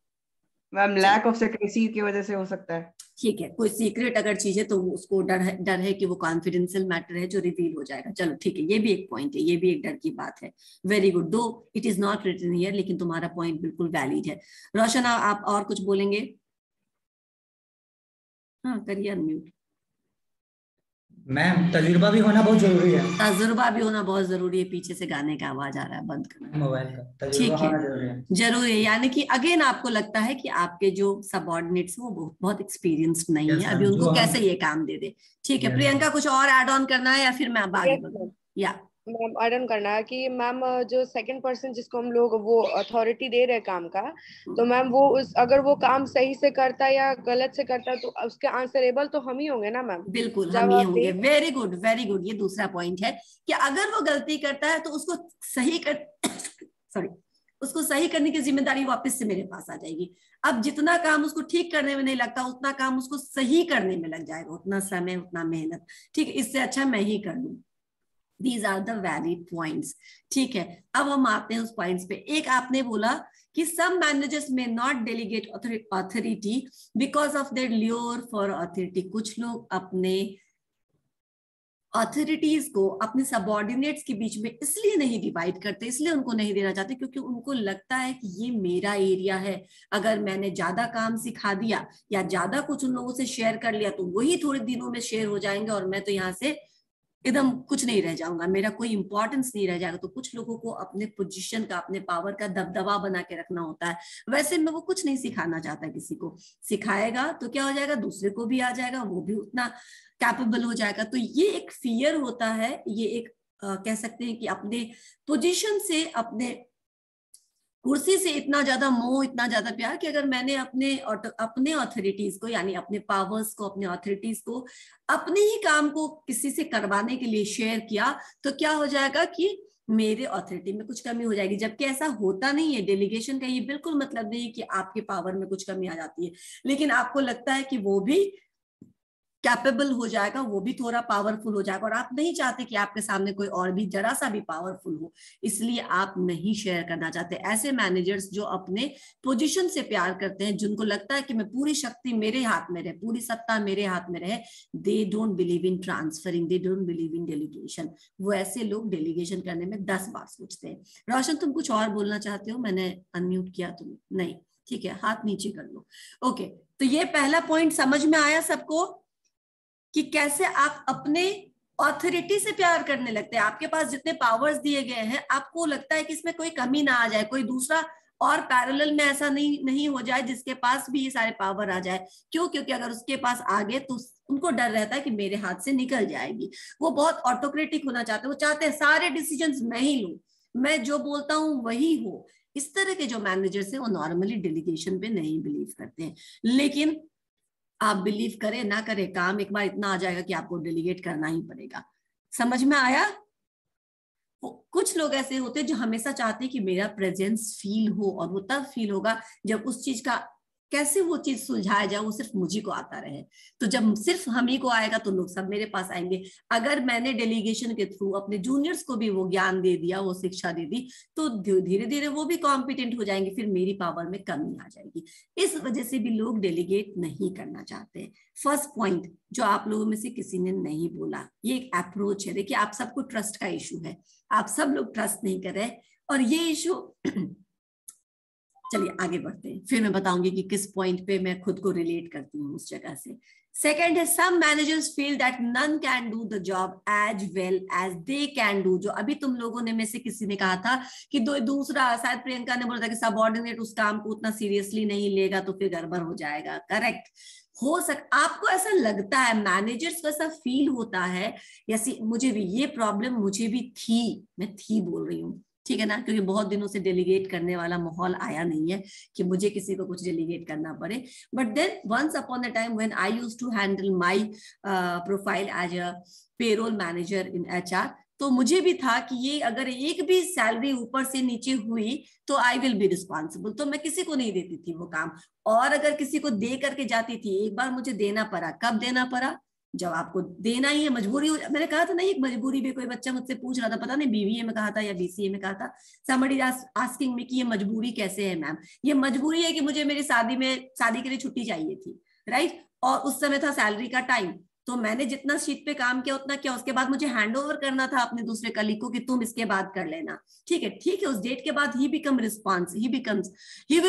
मैम लैक ऑफ सेक्रेसी की वजह से हो सकता है। ठीक है, कोई सीक्रेट अगर चीज है तो उसको डर है कि वो कॉन्फिडेंशियल मैटर है जो रिवील हो जाएगा। चलो ठीक है, ये भी एक पॉइंट है, ये भी एक डर की बात है। Very good, though it is not written here, लेकिन तुम्हारा पॉइंट बिल्कुल वैलिड है। रोशन आप और कुछ बोलेंगे? हाँ करिए अनम्यूट। मैम तजुर्बा भी होना बहुत जरूरी है। तजुर्बा भी होना बहुत जरूरी है, पीछे से गाने का आवाज आ रहा है, बंद करना मोबाइल का ठीक तजुर्बा है, होना जरूरी है। जरूरी है। यानी कि अगेन आपको लगता है कि आपके जो सबऑर्डिनेट्स वो बहुत एक्सपीरियंस्ड नहीं Yes, है, अभी ma'am, उनको जो कैसे ये काम दे दे। ठीक है Yes, प्रियंका, कुछ और ऐड ऑन करना है या फिर मैं अब आगे Yes, बढ़ूं? ma'am. या मैम आइडन करना है कि मैम जो सेकंड पर्सन जिसको हम लोग वो अथॉरिटी दे रहे हैं काम का, तो मैम वो उस अगर वो काम सही से करता है या गलत से करता है तो उसके आंसरेबल तो हम ही होंगे ना मैम। बिल्कुल हम जब ये आप होंगे। वेरी गुड वेरी गुड, ये दूसरा पॉइंट है कि अगर वो गलती करता है तो उसको सही कर सॉरी उसको सही करने की जिम्मेदारी वापस से मेरे पास आ जाएगी। अब जितना काम उसको ठीक करने में नहीं लगता उतना काम उसको सही करने में लग जाएगा, उतना समय उतना मेहनत, ठीक है, इससे अच्छा मैं ही कर लूं। These are the valid points, ठीक है। अब हम आते हैं उस पॉइंट्स पे। एक आपने बोला कि some managers may not delegate authority because of their lure for authority। कुछ लोग अपने अथॉरिटीज को अपने सबऑर्डिनेट्स के बीच में इसलिए नहीं डिवाइड करते, इसलिए उनको नहीं देना चाहते क्योंकि उनको लगता है कि ये मेरा एरिया है, अगर मैंने ज्यादा काम सिखा दिया या ज्यादा कुछ उन लोगों से शेयर कर लिया तो वही थोड़े दिनों में शेयर हो जाएंगे और मैं तो यहाँ से एकदम कुछ नहीं रह जाऊंगा, मेरा कोई इंपॉर्टेंस नहीं रह जाएगा। तो कुछ लोगों को अपने पोजीशन का, अपने पावर का दबदबा बना के रखना होता है। वैसे में वो कुछ नहीं सिखाना चाहता किसी को, सिखाएगा तो क्या हो जाएगा, दूसरे को भी आ जाएगा, वो भी उतना कैपेबल हो जाएगा। तो ये एक फियर होता है, ये एक कह सकते हैं कि अपने पोजीशन से, अपने कुर्सी से इतना ज्यादा मोह, इतना ज्यादा प्यार कि अगर मैंने अपने ऑथोरिटीज को, यानी अपने पावर्स को, अपने ऑथोरिटीज को अपने ही काम को किसी से करवाने के लिए शेयर किया, तो क्या हो जाएगा कि मेरे ऑथोरिटी में कुछ कमी हो जाएगी। जबकि ऐसा होता नहीं है। डेलीगेशन का ये बिल्कुल मतलब नहीं है कि आपके पावर में कुछ कमी आ जाती है, लेकिन आपको लगता है कि वो भी कैपेबल हो जाएगा, वो भी थोड़ा पावरफुल हो जाएगा, और आप नहीं चाहते कि आपके सामने कोई और भी जरा सा भी पावरफुल हो, इसलिए आप नहीं शेयर करना चाहते। ऐसे मैनेजर्स जो अपने पोजीशन से प्यार करते हैं, जिनको लगता है कि मैं पूरी शक्ति मेरे हाथ में रहे, पूरी सत्ता मेरे हाथ में रहे, they don't believe in transferring, they don't believe in delegation. वो ऐसे लोग डेलीगेशन करने में 10 बार सोचते हैं। रोशन, तुम कुछ और बोलना चाहते हो? मैंने अनम्यूट किया तुम्हें? नहीं, ठीक है, हाथ नीचे कर लो। ओके, तो ये पहला पॉइंट समझ में आया सबको कि कैसे आप अपने ऑथोरिटी से प्यार करने लगते हैं। आपके पास जितने पावर्स दिए गए हैं, आपको लगता है कि इसमें कोई कमी ना आ जाए, कोई दूसरा और पैरेलल में ऐसा नहीं हो जाए जिसके पास भी ये सारे पावर आ जाए। क्यों? क्योंकि अगर उसके पास आ गए तो उनको डर रहता है कि मेरे हाथ से निकल जाएगी। वो बहुत ऑटोक्रेटिक होना चाहते हैं, वो चाहते हैं सारे डिसीजंस मैं ही लूं, मैं जो बोलता हूं वही हो। इस तरह के जो मैनेजर्स हैं वो नॉर्मली डेलीगेशन पे नहीं बिलीव करते हैं। लेकिन आप बिलीव करें ना करें, काम एक बार इतना आ जाएगा कि आपको डेलीगेट करना ही पड़ेगा। समझ में आया? कुछ लोग ऐसे होते हैं जो हमेशा चाहते हैं कि मेरा प्रेजेंस फील हो, और वो तब फील होगा जब उस चीज का कैसे वो चीज सुलझाया जाए वो सिर्फ मुझे को आता रहे। तो जब सिर्फ हम ही को आएगा तो लोग सब मेरे पास आएंगे। अगर मैंने डेलीगेशन के थ्रू अपने जूनियर्स को भी वो ज्ञान दे दिया, वो शिक्षा दे दी, तो धीरे धीरे वो भी कॉम्पिटेंट हो जाएंगे, फिर मेरी पावर में कमी आ जाएगी। इस वजह से भी लोग डेलीगेट नहीं करना चाहते। फर्स्ट पॉइंट जो आप लोगों में से किसी ने नहीं बोला, ये एक अप्रोच है। देखिए, आप सबको ट्रस्ट का इशू है, आप सब लोग ट्रस्ट नहीं कर रहे, और ये इशू चलिए आगे बढ़ते हैं, फिर मैं बताऊंगी कि किस पॉइंट पे मैं खुद को रिलेट करती हूँ उस जगह से। सेकंड है, some managers feel that none can do the job as well as they can do. जो अभी तुम लोगों ने में से किसी ने कहा था कि दूसरा, शायद प्रियंका ने बोला था कि सबऑर्डिनेट उस काम को उतना सीरियसली नहीं लेगा तो फिर गड़बड़ हो जाएगा। करेक्ट हो आपको ऐसा लगता है, मैनेजर्स को ऐसा फील होता है, जैसे मुझे भी ये प्रॉब्लम मुझे भी थी, मैं थी बोल रही हूँ, ठीक है ना, क्योंकि बहुत दिनों से डेलीगेट करने वाला माहौल आया नहीं है कि मुझे किसी को कुछ डेलीगेट करना पड़े। But then once upon the time when I used to handle my profile as a payroll manager in HR, तो मुझे भी था कि ये अगर एक भी सैलरी ऊपर से नीचे हुई तो आई विल बी रिस्पॉन्सिबल। तो मैं किसी को नहीं देती थी वो काम, और अगर किसी को दे करके जाती थी, एक बार मुझे देना पड़ा। कब देना पड़ा? जब आपको देना ही है, मजबूरी हो। मैंने कहा था ना, एक मजबूरी भी, कोई बच्चा मुझसे पूछ रहा था, पता नहीं बीबीए में कहा था या बीसीए में कहा था, somebody आस्किंग मी कि ये मजबूरी कैसे है मैम? ये मजबूरी है कि मुझे मेरी शादी के लिए छुट्टी चाहिए थी, राइट? और उस समय था सैलरी का टाइम, तो मैंने जितना शीट पे काम किया उतना किया। उसके बाद मुझे हैंड ओवर करना था अपने दूसरे कलीग को कि तुम इसके बाद कर लेना, ठीक है। उस डेट के बाद he will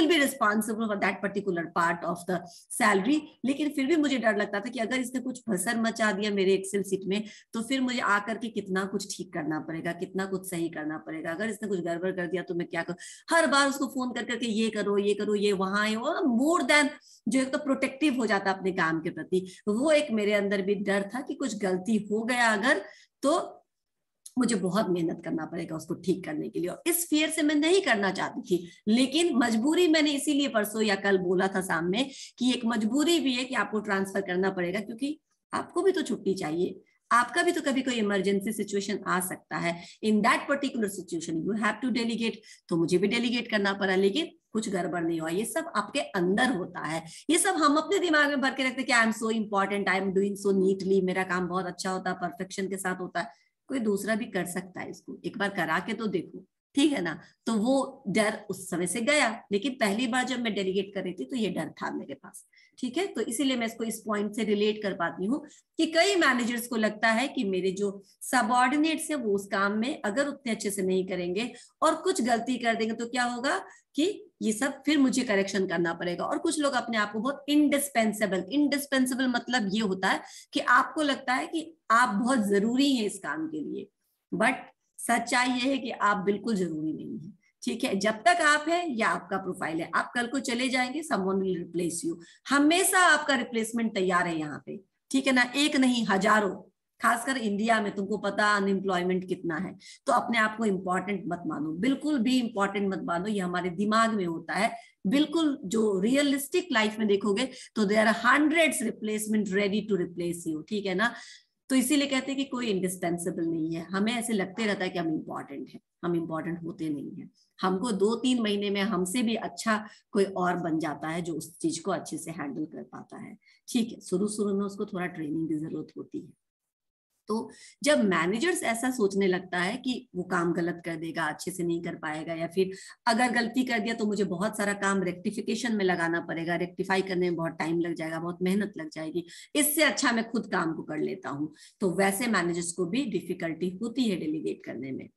be responsible for that particular part of the salary. लेकिन फिर भी मुझे डर लगता था कि अगर इसने कुछ फसर मचा दिया मेरे एक्सेल शीट में, तो फिर मुझे आकर के कितना कुछ ठीक करना पड़ेगा, कितना कुछ सही करना पड़ेगा। अगर इसने कुछ गड़बड़ कर दिया तो मैं क्या करूं? हर बार उसको फोन कर करके ये करो, ये वहां है, वो मोर देन जो एक तो प्रोटेक्टिव हो जाता अपने काम के प्रति, वो एक मेरे अंदर भी डर था कि कुछ गलती हो गया अगर, तो मुझे बहुत मेहनत करना पड़ेगा उसको ठीक करने के लिए। और इस फियर से मैं नहीं करना चाहती थी, लेकिन मजबूरी, मैंने इसीलिए परसों या कल बोला था सामने कि एक मजबूरी भी है कि आपको ट्रांसफर करना पड़ेगा, क्योंकि आपको भी तो छुट्टी चाहिए, आपका भी तो कभी कोई इमरजेंसी सिचुएशन आ सकता है। In that particular situation you have to delegate, तो मुझे भी डेलीगेट करना पड़ा, लेकिन कुछ गड़बड़ नहीं हुआ। ये सब आपके अंदर होता है, ये सब हम अपने दिमाग में भर के रखते हैं कि I am so important, I am doing so neatly, मेरा काम बहुत अच्छा होता है, परफेक्शन के साथ होता है। कोई दूसरा भी कर सकता है इसको, एक बार करा के तो देखो, ठीक है ना। तो वो डर उस समय से गया, लेकिन पहली बार जब मैं डेलीगेट कर रही थी तो ये डर था मेरे पास, ठीक है। तो इसीलिए मैं इसको इस पॉइंट से रिलेट कर पाती हूँ कि कई मैनेजर्स को लगता है कि मेरे जो सबऑर्डिनेट्स हैं वो उस काम में अगर उतने अच्छे से नहीं करेंगे और कुछ गलती कर देंगे तो क्या होगा कि ये सब फिर मुझे करेक्शन करना पड़ेगा। और कुछ लोग अपने आप को बहुत इंडिस्पेंसेबल मतलब ये होता है कि आपको लगता है कि आप बहुत जरूरी हैं इस काम के लिए, बट सच्चाई ये है कि आप बिल्कुल जरूरी नहीं है, ठीक है। जब तक आप है या आपका प्रोफाइल है, आप कल को चले जाएंगे, समवन विल रिप्लेस यू। हमेशा आपका रिप्लेसमेंट तैयार है यहाँ पे, ठीक है ना, एक नहीं हजारों, खासकर इंडिया में तुमको पता अनएम्प्लॉयमेंट कितना है, तो अपने आप को इम्पोर्टेंट मत मानो, बिल्कुल भी इम्पोर्टेंट मत मानो। ये हमारे दिमाग में होता है, बिल्कुल जो रियलिस्टिक लाइफ में देखोगे तो there are hundreds replacement ready to replace you, ठीक है ना। तो इसीलिए कहते हैं कि कोई इंडिस्पेंसेबल नहीं है। हमें ऐसे लगते रहता है कि हम इम्पोर्टेंट है, हम इम्पोर्टेंट होते नहीं है। हमको 2-3 महीने में हमसे भी अच्छा कोई और बन जाता है जो उस चीज को अच्छे से हैंडल कर पाता है, ठीक है। शुरू में उसको थोड़ा ट्रेनिंग की जरूरत होती है। तो जब मैनेजर्स ऐसा सोचने लगता है कि वो काम गलत कर देगा, अच्छे से नहीं कर पाएगा, या फिर अगर गलती कर दिया तो मुझे बहुत सारा काम रेक्टिफिकेशन में लगाना पड़ेगा, रेक्टिफाई करने में बहुत टाइम लग जाएगा, बहुत मेहनत लग जाएगी, इससे अच्छा मैं खुद काम को कर लेता हूँ, तो वैसे मैनेजर्स को भी डिफिकल्टी होती है डेलीगेट करने में।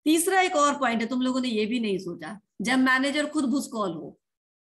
तीसरा एक और पॉइंट है, तुम लोगों ने ये भी नहीं सोचा, जब मैनेजर खुद भुसकॉल हो,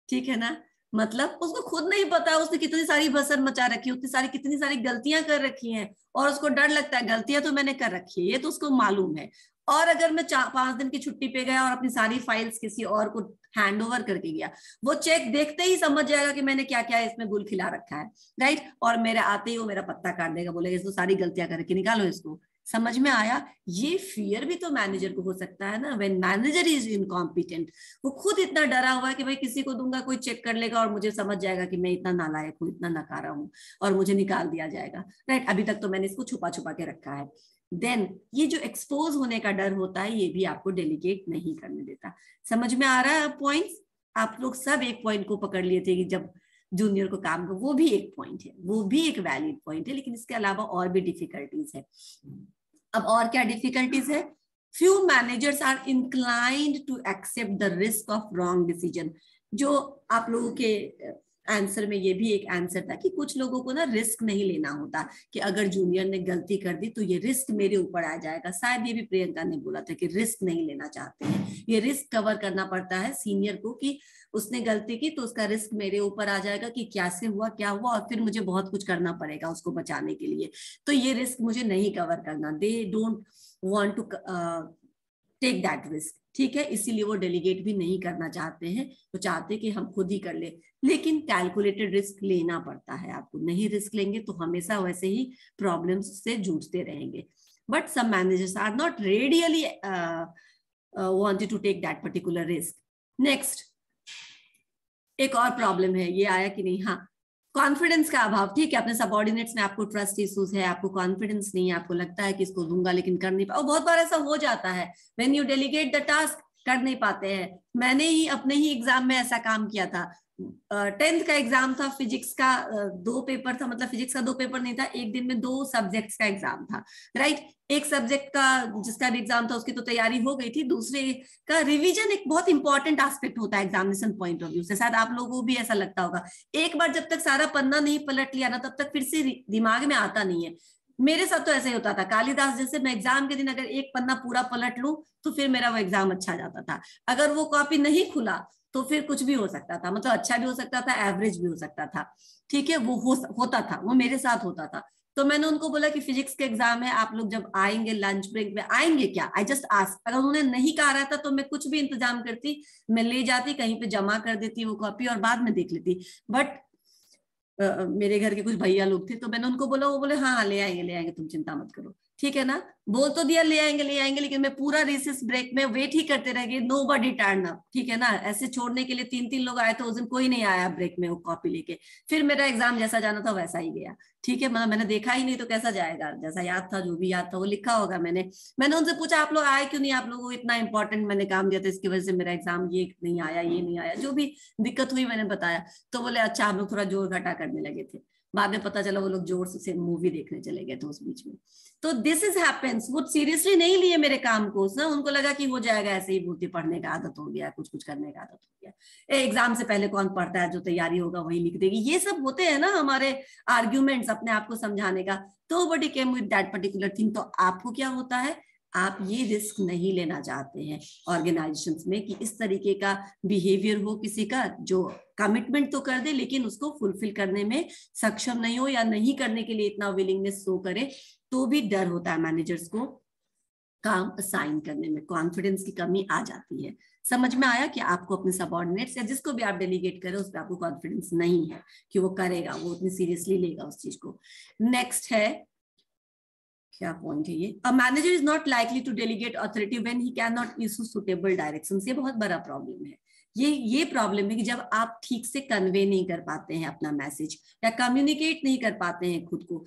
ठीक है ना, मतलब उसको खुद नहीं पता उसने कितनी सारी भसड़ मचा रखी है, कितनी सारी गलतियां कर रखी हैं, और उसको डर लगता है गलतियां तो मैंने कर रखी है, ये तो उसको मालूम है। और अगर मैं 5 दिन की छुट्टी पे गया और अपनी सारी फाइल्स किसी और को हैंड ओवर करके गया, वो चेक देखते ही समझ जाएगा कि मैंने क्या क्या इसमें गुल खिला रखा है, राइट। और मेरे आते ही वो मेरा पत्ता काट देगा, बोलेगा इसको सारी गलतियां करके निकालो इसको। समझ में आया? ये फियर भी तो मैनेजर को हो सकता है ना, व्हेन मैनेजर इज इनकॉम्पिटेंट। वो खुद इतना डरा हुआ है कि भाई किसी को दूंगा कोई चेक कर लेगा और मुझे समझ जाएगा कि मैं इतना नालायक हूँ, इतना नकारा हूँ, और मुझे निकाल दिया जाएगा, राइट। अभी तक तो मैंने इसको छुपा छुपा के रखा है। देन ये जो एक्सपोज होने का डर होता है, ये भी आपको डेलीगेट नहीं करने देता। समझ में आ रहा है पॉइंट्स? आप लोग सब एक पॉइंट को पकड़ लिए थे कि जब जूनियर को काम को, वो भी एक पॉइंट है, वो भी एक वैलिड पॉइंट है, लेकिन इसके अलावा और भी डिफिकल्टीज है। अब और क्या डिफिकल्टीज है? Few managers are inclined to accept the risk of wrong decision. जो आप लोगों के आंसर में ये भी एक आंसर था कि कुछ लोगों को ना रिस्क नहीं लेना होता, कि अगर जूनियर ने गलती कर दी तो ये रिस्क मेरे ऊपर आ जाएगा। शायद ये भी प्रियंका ने बोला था कि रिस्क नहीं लेना चाहते हैं, ये रिस्क कवर करना पड़ता है सीनियर को कि उसने गलती की तो उसका रिस्क मेरे ऊपर आ जाएगा कि क्या से हुआ क्या हुआ, और फिर मुझे बहुत कुछ करना पड़ेगा उसको बचाने के लिए, तो ये रिस्क मुझे नहीं कवर करना। They don't want to take that risk, ठीक है। इसीलिए वो डेलीगेट भी नहीं करना चाहते हैं, वो चाहते हैं कि हम खुद ही कर ले। लेकिन कैलकुलेटेड रिस्क लेना पड़ता है आपको, नहीं रिस्क लेंगे तो हमेशा वैसे ही प्रॉब्लम्स से जूझते रहेंगे। But some managers are not readily wanted to take that particular risk. Next एक और प्रॉब्लम है, ये आया कि नहीं? हाँ, कॉन्फिडेंस का अभाव, ठीक है। अपने सबऑर्डिनेट्स में आपको ट्रस्ट इश्यूज है, आपको कॉन्फिडेंस नहीं है, आपको लगता है कि इसको दूंगा लेकिन कर नहीं पाओ। बहुत बार ऐसा हो जाता है, when you delegate the task कर नहीं पाते हैं। मैंने ही अपने ही एग्जाम में ऐसा काम किया था। 10th का एग्जाम था, फिजिक्स का 2 पेपर था, मतलब फिजिक्स का 2 पेपर नहीं था, एक दिन में 2 सब्जेक्ट्स का एग्जाम था, राइट। एक सब्जेक्ट का जिसका भी एग्जाम था उसकी तो तैयारी हो गई थी, दूसरे का रिवीजन एक बहुत इंपॉर्टेंट एस्पेक्ट होता है एग्जामिनेशन पॉइंट ऑफ व्यू से। शायद आप लोगों को भी ऐसा लगता होगा, एक बार जब तक सारा पन्ना नहीं पलट लिया ना, तब तक फिर से दिमाग में आता नहीं है। मेरे साथ तो ऐसा ही होता था, कालिदास जैसे मैं एग्जाम के दिन अगर एक पन्ना पूरा पलट लूं तो फिर मेरा वो एग्जाम अच्छा जाता था। अगर वो कॉपी नहीं खुला तो फिर कुछ भी हो सकता था, मतलब अच्छा भी हो सकता था, एवरेज भी हो सकता था, ठीक है। वो होता था, वो मेरे साथ होता था। तो मैंने उनको बोला कि फिजिक्स के एग्जाम है, आप लोग जब आएंगे लंच ब्रेक में आएंगे क्या? I just ask. अगर उन्होंने नहीं कहा रहा था तो मैं कुछ भी इंतजाम करती, मैं ले जाती कहीं पे जमा कर देती वो कॉपी और बाद में देख लेती। बट मेरे घर के कुछ भैया लोग थे, तो मैंने उनको बोला, वो बोले हाँ ले आएंगे तुम चिंता मत करो, ठीक है ना। बोल तो दिया ले आएंगे, लेकिन मैं पूरा रिसेस ब्रेक में वेट ही करते रह गई, नोबडी टर्न अप, ठीक है ना। ऐसे छोड़ने के लिए 3-3 लोग आए थे उस दिन, कोई नहीं आया ब्रेक में वो कॉपी लेके। फिर मेरा एग्जाम जैसा जाना था वैसा ही गया, ठीक है। मतलब मैंने देखा ही नहीं तो कैसा जाएगा, जैसा याद था, जो भी याद था वो लिखा होगा। मैंने उनसे पूछा आप लोग आए क्यों नहीं, आप लोगों को इतना इंपॉर्टेंट मैंने काम दिया था, इसकी वजह से मेरा एग्जाम ये नहीं आया, जो भी दिक्कत हुई मैंने बताया। तो बोले अच्छा, हम लोग थोड़ा जोर घटा करने लगे थे। बाद में पता चला वो लोग जोर से मूवी देखने चले गए थे उस बीच में। तो दिस इज हैपेंस। वो सीरियसली नहीं लिए मेरे काम को ना, उनको लगा कि हो जाएगा, ऐसे ही मूर्ति पढ़ने का आदत हो गया, कुछ करने का आदत हो गया। एग्जाम से पहले कौन पढ़ता है, जो तैयारी होगा वही लिख देगी। ये सब होते हैं ना हमारे आर्ग्यूमेंट्स अपने आप को समझाने का। तो buddy came with that particular thing. तो आपको क्या होता है, आप ये रिस्क नहीं लेना चाहते हैं ऑर्गेनाइजेशंस में कि इस तरीके का बिहेवियर हो किसी का, जो कमिटमेंट तो कर दे लेकिन उसको फुलफिल करने में सक्षम नहीं हो, या नहीं करने के लिए इतना विलिंगनेस शो करे, तो भी डर होता है मैनेजर्स को काम असाइन करने में। कॉन्फिडेंस की कमी आ जाती है। समझ में आया कि आपको अपने सबऑर्डिनेट्स या जिसको भी आप डेलीगेट करें उस पर आपको कॉन्फिडेंस नहीं है कि वो करेगा, वो उतनी सीरियसली लेगा उस चीज को। नेक्स्ट है क्या पॉइंट है ये? A manager is not likely to delegate authority when he can not issue suitable directions. ये बहुत बड़ा प्रॉब्लम है। ये प्रॉब्लम है कि जब आप ठीक से कन्वे नहीं कर पाते हैं अपना मैसेज या कम्युनिकेट नहीं कर पाते हैं खुद को।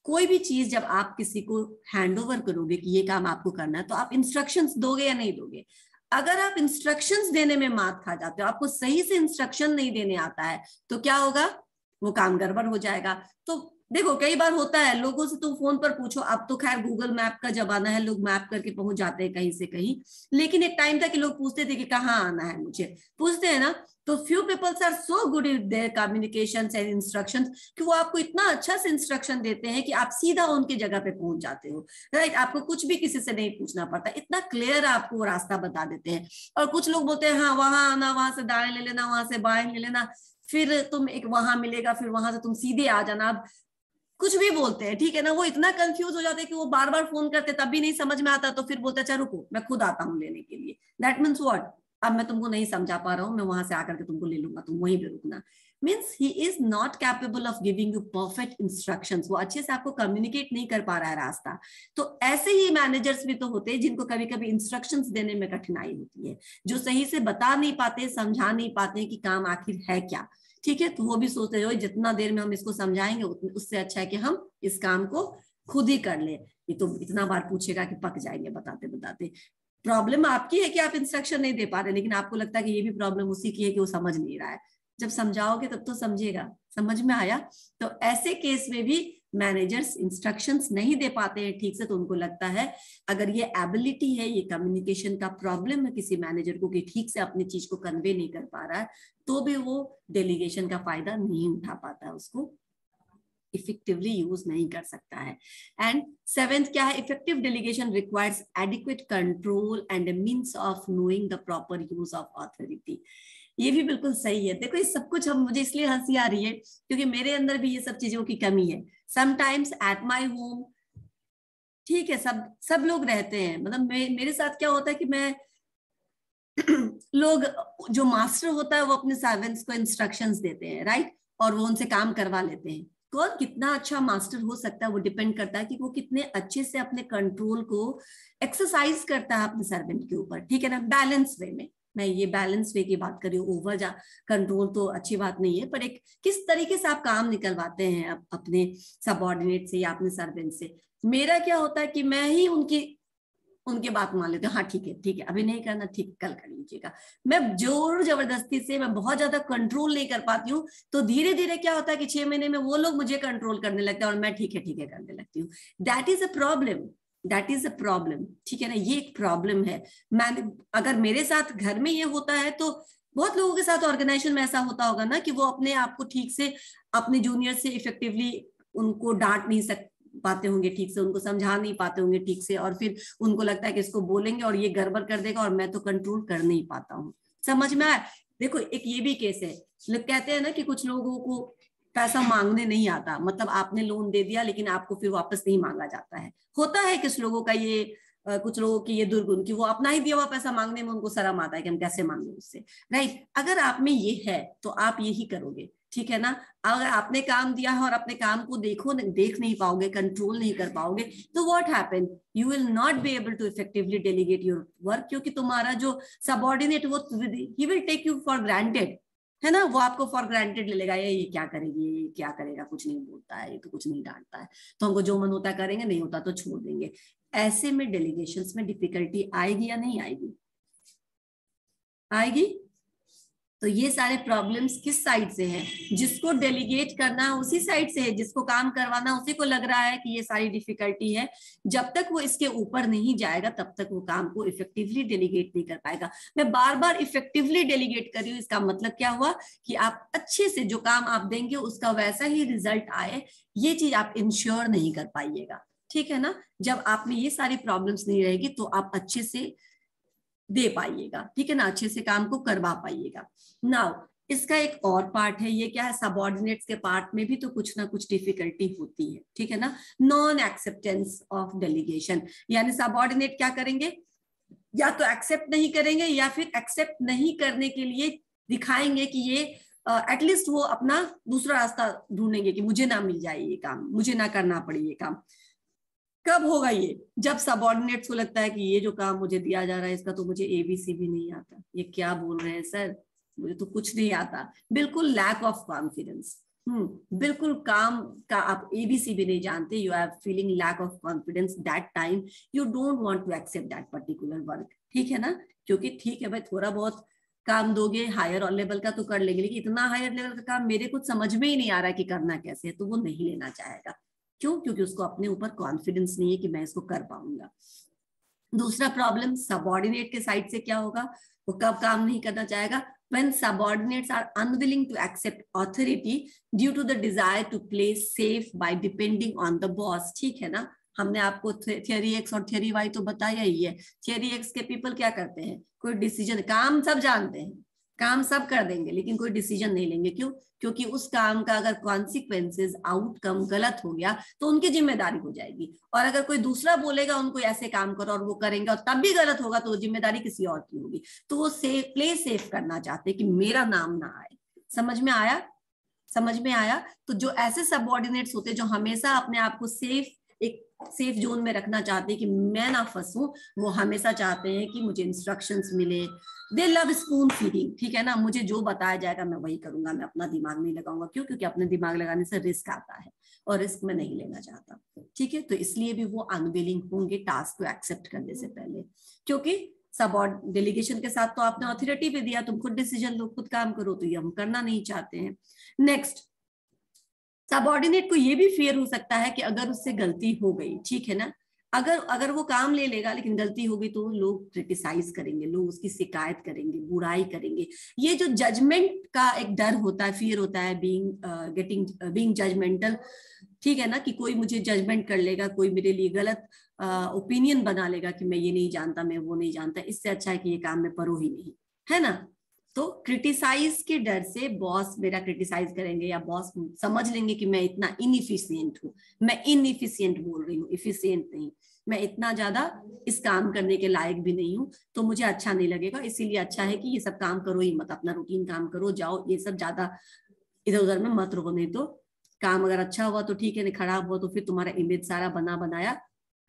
कोई भी चीज जब आप किसी को हैंड ओवर करोगे कि ये काम आपको करना है, तो आप इंस्ट्रक्शंस दोगे या नहीं दोगे? अगर आप इंस्ट्रक्शंस देने में मात खा जाते हो, आपको सही से इंस्ट्रक्शन नहीं देने आता है, तो क्या होगा? वो काम गड़बड़ हो जाएगा। तो देखो कई बार होता है, लोगों से तुम फोन पर पूछो, अब तो खैर गूगल मैप का जमाना है, लोग मैप करके पहुंच जाते हैं कहीं से कहीं, लेकिन एक टाइम था कि लोग पूछते थे कि कहाँ आना है मुझे, पूछते हैं ना। तो few peoples are so good in their communication and instructions कि वो आपको इतना अच्छा से इंस्ट्रक्शन देते हैं कि आप सीधा उनकी जगह पे पहुंच जाते हो, राइट। आपको कुछ भी किसी से नहीं पूछना पड़ता, इतना क्लियर आपको वो रास्ता बता देते हैं। और कुछ लोग बोलते हैं हाँ वहां आना, वहां से दाएं ले लेना, वहां से बाएं ले लेना, फिर तुम एक वहां मिलेगा, फिर वहां से तुम सीधे आ जाना। अब कुछ भी बोलते हैं, ठीक है ना। वो इतना कंफ्यूज हो जाते हैं कि वो बार बार फोन करते तब भी नहीं समझ में आता, तो फिर बोलते अच्छा रुको मैं खुद आता हूँ लेने के लिए। That means what? अब मैं तुमको नहीं समझा पा रहा हूँ, मैं वहां से आकर के तुमको ले लूंगा, तुम वहीं पे रुकना। Means he is not capable of giving you perfect instructions. वो अच्छे से आपको कम्युनिकेट नहीं कर पा रहा है रास्ता। तो ऐसे ही मैनेजर्स भी तो होते हैं जिनको कभी कभी इंस्ट्रक्शंस देने में कठिनाई होती है, जो सही से बता नहीं पाते, समझा नहीं पाते कि काम आखिर है क्या, ठीक है। तो वो भी सोचते हो जितना देर में हम इसको समझाएंगे उससे अच्छा है कि हम इस काम को खुद ही कर ले। ये तो इतना बार पूछेगा कि पक जाएंगे बताते बताते। प्रॉब्लम आपकी है कि आप इंस्ट्रक्शन नहीं दे पा रहे, लेकिन आपको लगता है कि ये भी प्रॉब्लम उसी की है कि वो समझ नहीं रहा है। जब समझाओगे तब तो समझेगा। समझ में आया? तो ऐसे केस में भी मैनेजर्स इंस्ट्रक्शंस नहीं दे पाते हैं ठीक से, तो उनको लगता है अगर ये एबिलिटी है, ये कम्युनिकेशन का प्रॉब्लम है किसी मैनेजर को कि ठीक से अपनी चीज को कन्वे नहीं कर पा रहा है, तो भी वो डेलीगेशन का फायदा नहीं उठा पाता है, उसको इफेक्टिवली यूज नहीं कर सकता है। एंड सेवेंथ क्या है? Effective delegation requires adequate control and a means of knowing the proper use of authority. ये भी बिल्कुल सही है। देखो ये सब कुछ हम मुझे इसलिए हंसी आ रही है क्योंकि मेरे अंदर भी ये सब चीजों की कमी है। समटाइम्स एट माई होम, ठीक है, सब लोग रहते हैं, मतलब मेरे साथ क्या होता है कि मैं लोग जो मास्टर होता है वो अपने सर्वेंट्स को इंस्ट्रक्शंस देते हैं, राइट, और वो उनसे काम करवा लेते हैं। कौन कितना अच्छा मास्टर हो सकता है वो डिपेंड करता है कि वो कितने अच्छे से अपने कंट्रोल को एक्सरसाइज करता है अपने सर्वेंट के ऊपर, ठीक है ना, बैलेंस वे में। मैं ये बैलेंस वे की बात कर रही हूँ, ओवर कंट्रोल तो अच्छी बात नहीं है, पर एक किस तरीके से आप काम निकलवाते हैं अपने सबऑर्डिनेट से या अपने सर्वेंट से। मेरा क्या होता है कि मैं ही उनके बात मान लेते हैं, हाँ ठीक है अभी नहीं करना, ठीक कल कर लीजिएगा। मैं जोर जबरदस्ती से मैं बहुत ज्यादा कंट्रोल नहीं कर पाती हूँ, तो धीरे धीरे क्या होता है कि 6 महीने में वो लोग मुझे कंट्रोल करने लगते हैं और मैं ठीक है करने लगती हूँ। दैट इज अ प्रॉब्लम, ठीक है ना, ये एक प्रॉब्लम है। अगर मेरे साथ घर में ये होता है तो बहुत लोगों के साथ ऑर्गेनाइजेशन में ऐसा होता होगा ना कि वो अपने आप को ठीक से अपने जूनियर से इफेक्टिवली उनको डांट नहीं पाते होंगे, ठीक से उनको समझा नहीं पाते होंगे ठीक से, और फिर उनको लगता है कि इसको बोलेंगे और ये गड़बड़ कर देगा और मैं तो कंट्रोल कर नहीं पाता हूँ। समझ में आया? देखो एक ये भी केस है, लोग कहते हैं ना कि कुछ लोगों को पैसा मांगने नहीं आता, मतलब आपने लोन दे दिया लेकिन आपको फिर वापस नहीं मांगा जाता है। होता है कुछ लोगों का ये, कुछ लोगों की ये दुर्गुण कि वो अपना ही दिया हुआ पैसा मांगने में उनको शर्म आता है कि हम कैसे मांगे उससे, राइट। अगर आप में ये है तो आप यही करोगे, ठीक है ना। अगर आपने काम दिया है और अपने काम को देख नहीं पाओगे, कंट्रोल नहीं कर पाओगे, तो what happen, you will not be able to effectively delegate your work, क्योंकि तुम्हारा जो सबऑर्डिनेट वो he will take you for granted, है ना। वो आपको फॉर ग्रांटेड ले लेगा, ये क्या करेगी, ये क्या करेगा, कुछ नहीं बोलता है, ये तो कुछ नहीं डांटता है, तो हमको जो मन होता है करेंगे, नहीं होता तो छोड़ देंगे। ऐसे में डेलीगेशंस में डिफिकल्टी आएगी या नहीं आएगी? आएगी। तो ये सारे प्रॉब्लम्स किस साइड से हैं? जिसको डेलीगेट करना है उसी साइड से है, जिसको काम करवाना उसी को लग रहा है कि ये सारी डिफिकल्टी है। जब तक वो इसके ऊपर नहीं जाएगा तब तक वो काम को इफेक्टिवली डेलीगेट नहीं कर पाएगा। मैं बार बार इफेक्टिवली डेलीगेट कर रही हूँ, इसका मतलब क्या हुआ कि आप अच्छे से जो काम आप देंगे उसका वैसा ही रिजल्ट आए, ये चीज आप इंश्योर नहीं कर पाइएगा, ठीक है ना। जब आप में ये सारी प्रॉब्लम्स नहीं रहेगी तो आप अच्छे से दे पाइएगा, ठीक है ना, अच्छे से काम को करवा पाइएगा। नाउ इसका एक और पार्ट है, ये क्या है, सबऑर्डिनेट्स के पार्ट में भी तो कुछ ना कुछ डिफिकल्टी होती है, ठीक है ना। नॉन एक्सेप्टेंस ऑफ डेलीगेशन, यानी सबऑर्डिनेट क्या करेंगे, या तो एक्सेप्ट नहीं करेंगे या फिर एक्सेप्ट नहीं करने के लिए दिखाएंगे कि ये एटलीस्ट वो अपना दूसरा रास्ता ढूंढेंगे कि मुझे ना मिल जाए ये काम, मुझे ना करना पड़े ये काम। कब होगा ये? जब सबऑर्डिनेट्स को लगता है कि ये जो काम मुझे दिया जा रहा है इसका तो मुझे ABC भी नहीं आता, ये क्या बोल रहे हैं सर, मुझे तो कुछ नहीं आता। बिल्कुल लैक ऑफ कॉन्फिडेंस। बिल्कुल काम का आप ABC भी नहीं जानते, you are feeling lack of confidence, that time you don't want to accept that particular work. ठीक है ना, क्योंकि ठीक है भाई थोड़ा बहुत काम दोगे हायर लेवल का तो कर लेंगे, लेकिन इतना हायर लेवल का काम मेरे कुछ समझ में ही नहीं आ रहा कि करना कैसे है, तो वो नहीं लेना चाहेगा। क्यों? क्योंकि उसको अपने ऊपर कॉन्फिडेंस नहीं है कि मैं इसको कर पाऊंगा। दूसरा प्रॉब्लम सबऑर्डिनेट के साइड से क्या होगा, वो कब काम नहीं करना चाहेगा? when subordinates are unwilling to accept authority due to the desire to play safe by depending on the boss। ठीक है ना, हमने आपको थियरी एक्स और थियरी वाई तो बताया ही है। थियरी एक्स के पीपल क्या करते हैं, कोई डिसीजन, काम सब जानते हैं, काम सब कर देंगे लेकिन कोई डिसीजन नहीं लेंगे। क्यों? क्योंकि उस काम का अगर कॉन्सिक्वेंसेस आउटकम गलत हो गया तो उनकी जिम्मेदारी हो जाएगी, और अगर कोई दूसरा बोलेगा उनको ऐसे काम करो और वो करेंगे और तब भी गलत होगा तो जिम्मेदारी किसी और की होगी। तो वो प्ले सेफ करना चाहते हैं कि मेरा नाम ना आए। समझ में आया? समझ में आया? तो जो ऐसे सबऑर्डिनेट्स होते हैं जो हमेशा अपने आप को एक सेफ जोन में रखना चाहते हैं कि मैं ना फंसूं, वो हमेशा चाहते हैं कि मुझे इंस्ट्रक्शंस मिले। दे लव स्पून फीडिंग। ठीक है ना, मुझे जो बताया जाएगा मैं वही करूंगा, मैं अपना दिमाग नहीं लगाऊंगा। क्यों? क्योंकि अपने दिमाग लगाने से रिस्क आता है और रिस्क में नहीं लेना चाहता। ठीक है, तो इसलिए भी वो अनविलिंग होंगे टास्क को एक्सेप्ट करने से पहले, क्योंकि डेलीगेशन के साथ तो आपने अथॉरिटी भी दिया, तुम खुद डिसीजन लो, खुद काम करो, तो ये हम करना नहीं चाहते हैं। नेक्स्ट, सबऑर्डिनेट को ये भी फियर हो सकता है कि अगर उससे गलती हो गई, ठीक है ना, अगर वो काम ले लेगा लेकिन गलती हो गई तो लोग क्रिटिसाइज करेंगे, लोग उसकी शिकायत करेंगे, बुराई करेंगे। ये जो जजमेंट का एक डर होता है, फियर होता है, बीइंग जजमेंटल। ठीक है ना, कि कोई मुझे जजमेंट कर लेगा, कोई मेरे लिए गलत ओपिनियन बना लेगा कि मैं ये नहीं जानता, मैं वो नहीं जानता, इससे अच्छा है कि ये काम में परो ही नहीं, है ना। तो क्रिटिसाइज के डर से बॉस मेरा क्रिटिसाइज करेंगे या बॉस समझ लेंगे कि मैं इतना इनइफिशिएंट हूँ, मैं इनइफिशिएंट बोल रही हूँ, इफिशिएंट नहीं, मैं इतना ज्यादा इस काम करने के लायक भी नहीं हूँ, तो मुझे अच्छा नहीं लगेगा। इसीलिए अच्छा है कि ये सब काम करो ही मत, अपना रूटीन काम करो, जाओ, ये सब ज्यादा इधर उधर में मत रहो, नहीं तो काम अगर अच्छा हुआ तो ठीक है, नहीं खराब हुआ तो फिर तुम्हारा इमेज सारा बना बनाया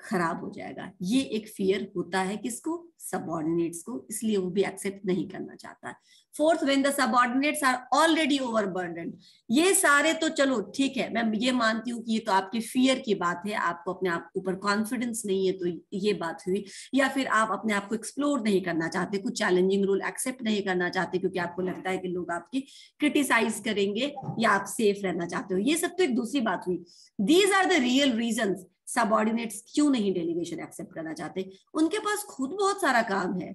खराब हो जाएगा। ये एक फियर होता है किसको? सबऑर्डिनेट्स को, इसलिए वो भी एक्सेप्ट नहीं करना चाहता है। Fourth, when the subordinates are already overburden. ये सारे तो चलो ठीक है, मैं ये मानती हूँ कि ये तो आपके फियर की बात है, आपको अपने आप ऊपर कॉन्फिडेंस नहीं है, तो ये बात हुई। या फिर आप अपने आप को एक्सप्लोर नहीं करना चाहते, कुछ चैलेंजिंग रोल एक्सेप्ट नहीं करना चाहते क्योंकि आपको लगता है कि लोग आपकी क्रिटिसाइज करेंगे, या आप सेफ रहना चाहते हो। ये सब तो एक दूसरी बात हुई। These are the real reasons subordinates क्यों नहीं डेलीगेशन एक्सेप्ट करना चाहते। उनके पास खुद बहुत सारा काम है,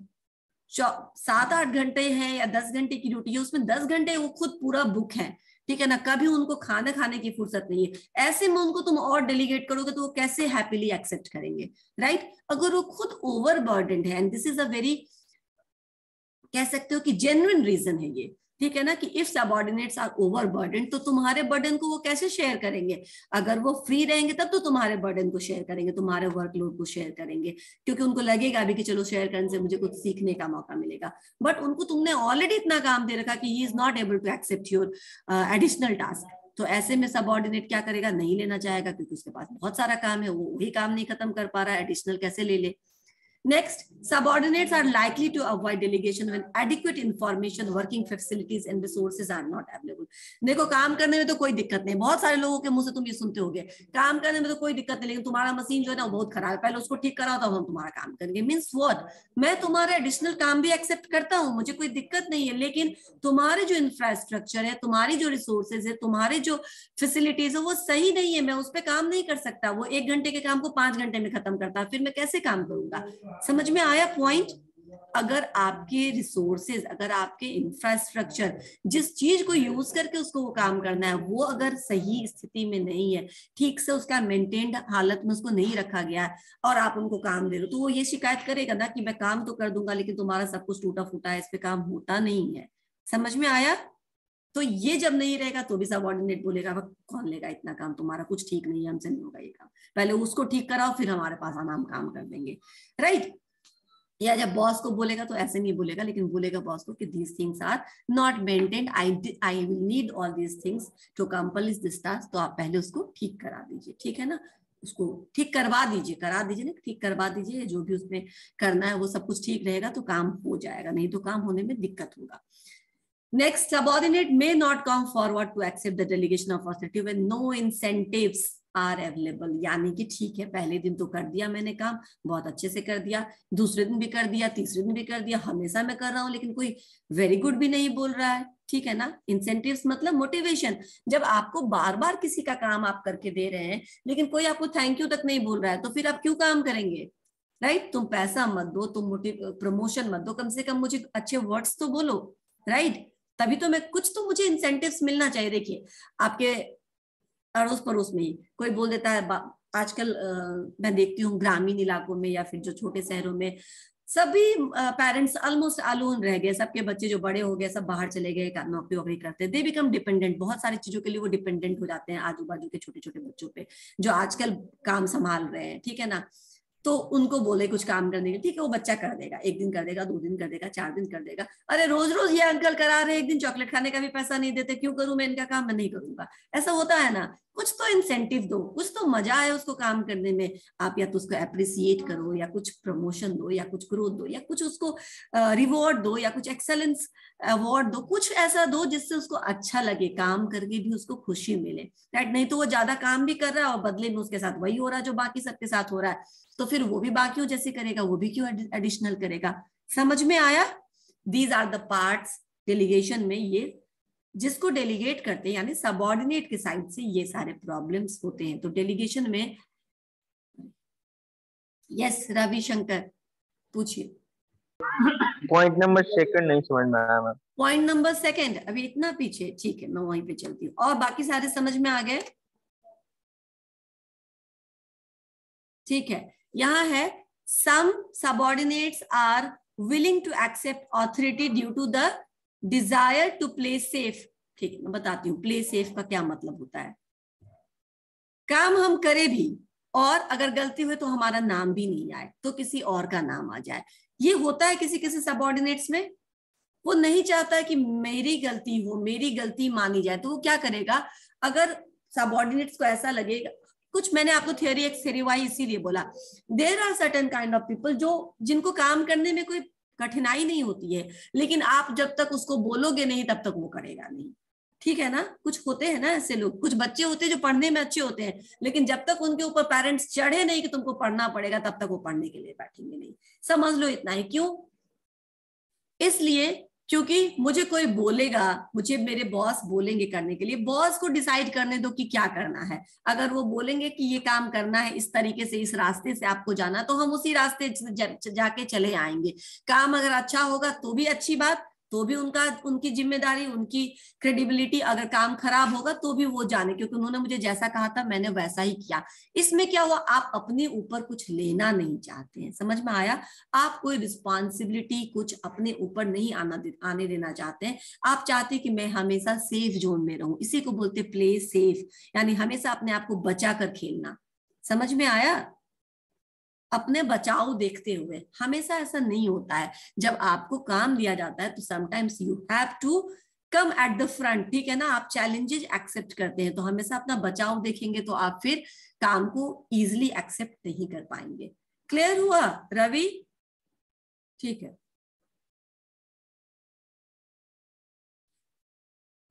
7-8 घंटे है या 10 घंटे की ड्यूटी है, उसमें 10 घंटे वो खुद पूरा बुक है। ठीक है ना, कभी उनको खाना खाने की फुर्सत नहीं है। ऐसे में उनको तुम और डेलीगेट करोगे तो वो कैसे हैप्पीली एक्सेप्ट करेंगे, राइट? अगर वो खुद ओवरबर्डन्ड है, and this is a very, कह सकते हो कि जेन्युइन रीजन है ये, ठीक है ना, कि इफ सबऑर्डिनेट्स आर ओवरबर्डन तो तुम्हारे बर्डन को वो कैसे शेयर करेंगे? अगर वो फ्री रहेंगे तब तो तुम्हारे बर्डन को शेयर करेंगे, तुम्हारे वर्कलोड को शेयर करेंगे, क्योंकि उनको लगेगा भी कि चलो शेयर करने से मुझे कुछ सीखने का मौका मिलेगा। बट उनको तुमने ऑलरेडी इतना काम दे रखा कि he is not able to accept your additional task. तो ऐसे में सबऑर्डिनेट क्या करेगा? नहीं लेना चाहेगा, क्योंकि उसके पास बहुत सारा काम है, वो वही काम नहीं खत्म कर पा रहा है, एडिशनल कैसे ले ले। Next, subordinates are likely to avoid delegation when adequate information, working facilities and resources are not available. देखो, काम करने में तो कोई दिक्कत नहीं, बहुत सारे लोगों के मुंह से तुम ये सुनते होगे, काम करने में तो कोई दिक्कत नहीं, लेकिन तुम्हारा मशीन जो है ना वो बहुत खराब है, पहले उसको ठीक कराओ तब हम तुम्हारा काम करेंगे। Means what? मैं तुम्हारा एडिशनल काम भी एक्सेप्ट करता हूँ, मुझे कोई दिक्कत नहीं है, लेकिन तुम्हारे जो इंफ्रास्ट्रक्चर है, तुम्हारी जो रिसोर्सेज है, तुम्हारे जो फैसिलिटीज है वो सही नहीं है, मैं उस पर काम नहीं कर सकता। वो 1 घंटे के काम को 5 घंटे में खत्म करता है, फिर मैं कैसे काम करूंगा? समझ में आया पॉइंट? अगर आपके रिसोर्सेज, अगर आपके इंफ्रास्ट्रक्चर, जिस चीज को यूज करके उसको वो काम करना है, वो अगर सही स्थिति में नहीं है, ठीक से उसका मेंटेन्ड हालत में उसको नहीं रखा गया है, और आप उनको काम दे रहे हो, तो वो ये शिकायत करेगा ना कि मैं काम तो कर दूंगा लेकिन तुम्हारा सब कुछ टूटा फूटा है, इस पे काम होता नहीं है। समझ में आया? तो ये जब नहीं रहेगा तो भी सबऑर्डिनेट बोलेगा कौन लेगा इतना काम, तुम्हारा कुछ ठीक नहीं है, हमसे नहीं होगा ये काम, पहले उसको ठीक कराओ फिर हमारे पास आना, हम काम कर देंगे, राइट? या जब बॉस को बोलेगा तो ऐसे नहीं बोलेगा, लेकिन बोलेगा बॉस को कि these things are not maintained, I will need all these things to accomplish this task, तो आप पहले उसको ठीक करा दीजिए, ठीक है ना। उसको ठीक करवा दीजिए, करा दीजिए ना, ठीक करवा दीजिए, जो भी उसमें करना है वो सब कुछ ठीक रहेगा तो काम हो जाएगा, नहीं तो काम होने में दिक्कत होगा। Next, subordinate may not come forward to accept the delegation of authority when no incentives are available। यानी कि ठीक है, पहले दिन तो कर दिया मैंने काम, बहुत अच्छे से कर दिया, दूसरे दिन भी कर दिया, तीसरे दिन भी कर दिया, हमेशा मैं कर रहा हूँ, लेकिन कोई वेरी गुड भी नहीं बोल रहा है, ठीक है ना। इंसेंटिव्स मतलब मोटिवेशन। जब आपको बार बार किसी का काम आप करके दे रहे हैं लेकिन कोई आपको थैंक यू तक नहीं बोल रहा है, तो फिर आप क्यों काम करेंगे, राइट। तुम पैसा मत दो, तुम प्रमोशन मत दो, कम से कम मुझे अच्छे वर्ड्स तो बोलो, राइट। तभी तो मैं कुछ तो मुझे इंसेंटिव्स मिलना चाहिए। देखिए आपके अड़ोस पड़ोस में ही कोई बोल देता है, आजकल मैं देखती हूँ ग्रामीण इलाकों में या फिर जो छोटे शहरों में सभी पेरेंट्स ऑलमोस्ट अलोन रह गए, सबके बच्चे जो बड़े हो गए सब बाहर चले गए, नौकरी वोकरी करते हैं, दे बिकम डिपेंडेंट, बहुत सारी चीजों के लिए वो डिपेंडेंट हो जाते हैं आजू बाजू के छोटे छोटे बच्चों पे जो आजकल काम संभाल रहे हैं, ठीक है ना। तो उनको बोले कुछ काम करने के, ठीक है वो बच्चा कर देगा, एक दिन कर देगा, 2 दिन कर देगा, 4 दिन कर देगा। अरे रोज रोज ये अंकल करा रहे, एक दिन चॉकलेट खाने का भी पैसा नहीं देते, क्यों करूं मैं इनका काम, मैं नहीं करूंगा, ऐसा होता है ना। कुछ तो इंसेंटिव दो, कुछ तो मजा है उसको काम करने में। आप या तो उसको अप्रिसिएट करो, या कुछ प्रमोशन दो, या कुछ ग्रोथ दो, या कुछ उसको रिवॉर्ड दो, या कुछ एक्सेलेंस अवार्ड दो, कुछ ऐसा दो जिससे उसको अच्छा लगे, काम करके भी उसको खुशी मिले, राइट। नहीं तो वो ज्यादा काम भी कर रहा है और बदले में उसके साथ वही हो रहा है जो बाकी सबके साथ हो रहा है, तो फिर वो भी बाकियों जैसे करेगा, वो भी क्यों एडिशनल करेगा। समझ में आया। These are the parts delegation में, ये जिसको डेलीगेट करते हैं यानी सबऑर्डिनेट के साइड से ये सारे प्रॉब्लम्स होते हैं। तो डेलीगेशन में यस रविशंकर पूछिए। पॉइंट नंबर 2 नहीं समझ में आया मैम। पॉइंट नंबर 2 अभी इतना पीछे, ठीक है मैं वहीं पे चलती हूँ। और बाकी सारे समझ में आ गए, ठीक है। यहाँ है some subordinates are willing to accept authority due to the desire to play safe। ठीक है मैं बताती हूँ play safe का क्या मतलब होता है। काम हम करें भी और अगर गलती हुई तो हमारा नाम भी नहीं आए, तो किसी और का नाम आ जाए। ये होता है किसी किसी सबऑर्डिनेट्स में, वो नहीं चाहता है कि मेरी गलती हो, मेरी गलती मानी जाए, तो वो क्या करेगा। अगर सबऑर्डिनेट्स को ऐसा लगेगा, कुछ मैंने आपको थियोरी एक थ्योरी इसीलिए बोला, there are certain kind of people जो जिनको काम करने में कोई कठिनाई नहीं होती है, लेकिन आप जब तक उसको बोलोगे नहीं तब तक वो करेगा नहीं, ठीक है ना। कुछ होते हैं ना ऐसे लोग, कुछ बच्चे होते हैं जो पढ़ने में अच्छे होते हैं, लेकिन जब तक उनके ऊपर पेरेंट्स चढ़े नहीं कि तुमको पढ़ना पड़ेगा तब तक वो पढ़ने के लिए बैठेंगे नहीं। समझ लो इतना ही। क्यों? इसलिए क्योंकि मुझे कोई बोलेगा, मुझे मेरे बॉस बोलेंगे करने के लिए, बॉस को डिसाइड करने दो कि क्या करना है। अगर वो बोलेंगे कि ये काम करना है इस तरीके से, इस रास्ते से आपको जाना, तो हम उसी रास्ते जाके चले आएंगे। काम अगर अच्छा होगा तो भी अच्छी बात, तो भी उनकी जिम्मेदारी, उनकी क्रेडिबिलिटी। अगर काम खराब होगा तो भी वो जाने, क्योंकि उन्होंने मुझे जैसा कहा था मैंने वैसा ही किया। इसमें क्या हुआ, आप अपने ऊपर कुछ लेना नहीं चाहते हैं। समझ में आया। आप कोई रिस्पॉन्सिबिलिटी कुछ अपने ऊपर नहीं आने देना चाहते हैं। आप चाहते हैं कि मैं हमेशा सेफ जोन में रहूं, इसी को बोलते प्ले सेफ, यानी हमेशा अपने आप को बचा कर खेलना। समझ में आया। अपने बचाव देखते हुए, हमेशा ऐसा नहीं होता है। जब आपको काम दिया जाता है तो sometimes you have to come at the front, ठीक है ना। आप चैलेंजेस एक्सेप्ट करते हैं तो हमेशा अपना बचाव देखेंगे, तो आप फिर काम को इजिली एक्सेप्ट नहीं कर पाएंगे। क्लियर हुआ रवि? ठीक है,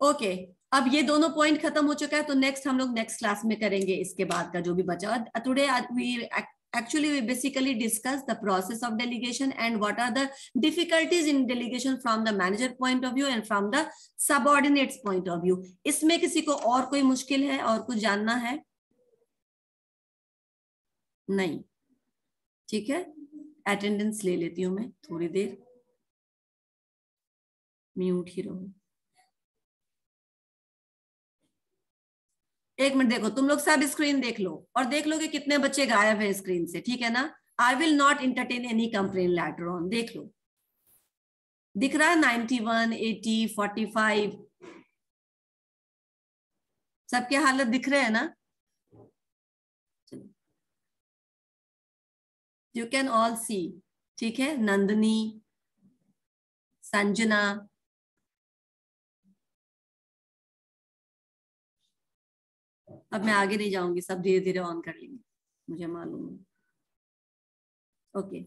ओके। अब ये दोनों पॉइंट खत्म हो चुका है, तो नेक्स्ट हम लोग नेक्स्ट क्लास में करेंगे इसके बाद का जो भी बचा। Today we actually we basically discuss the process of delegation and what are the difficulties in delegation from the manager point of view and from the subordinates point of view। इसमें किसी को और कोई मुश्किल है और कुछ जानना है? नहीं, ठीक है। अटेंडेंस ले लेती हूँ मैं थोड़ी देर, म्यूट ही रहो। एक मिनट देखो, तुम लोग सब स्क्रीन देख लो और देख लो कि कितने बच्चे गायब है स्क्रीन से, ठीक है ना। I will not entertain any complain later on. देख लो, दिख रहा है 91, 80, 45 सबके हालत दिख रहे हैं ना। यू कैन ऑल सी, ठीक है। नंदनी, संजना, अब मैं आगे नहीं जाऊंगी, सब धीरे धीरे ऑन कर लेंगे। मुझे मालूम है। ओके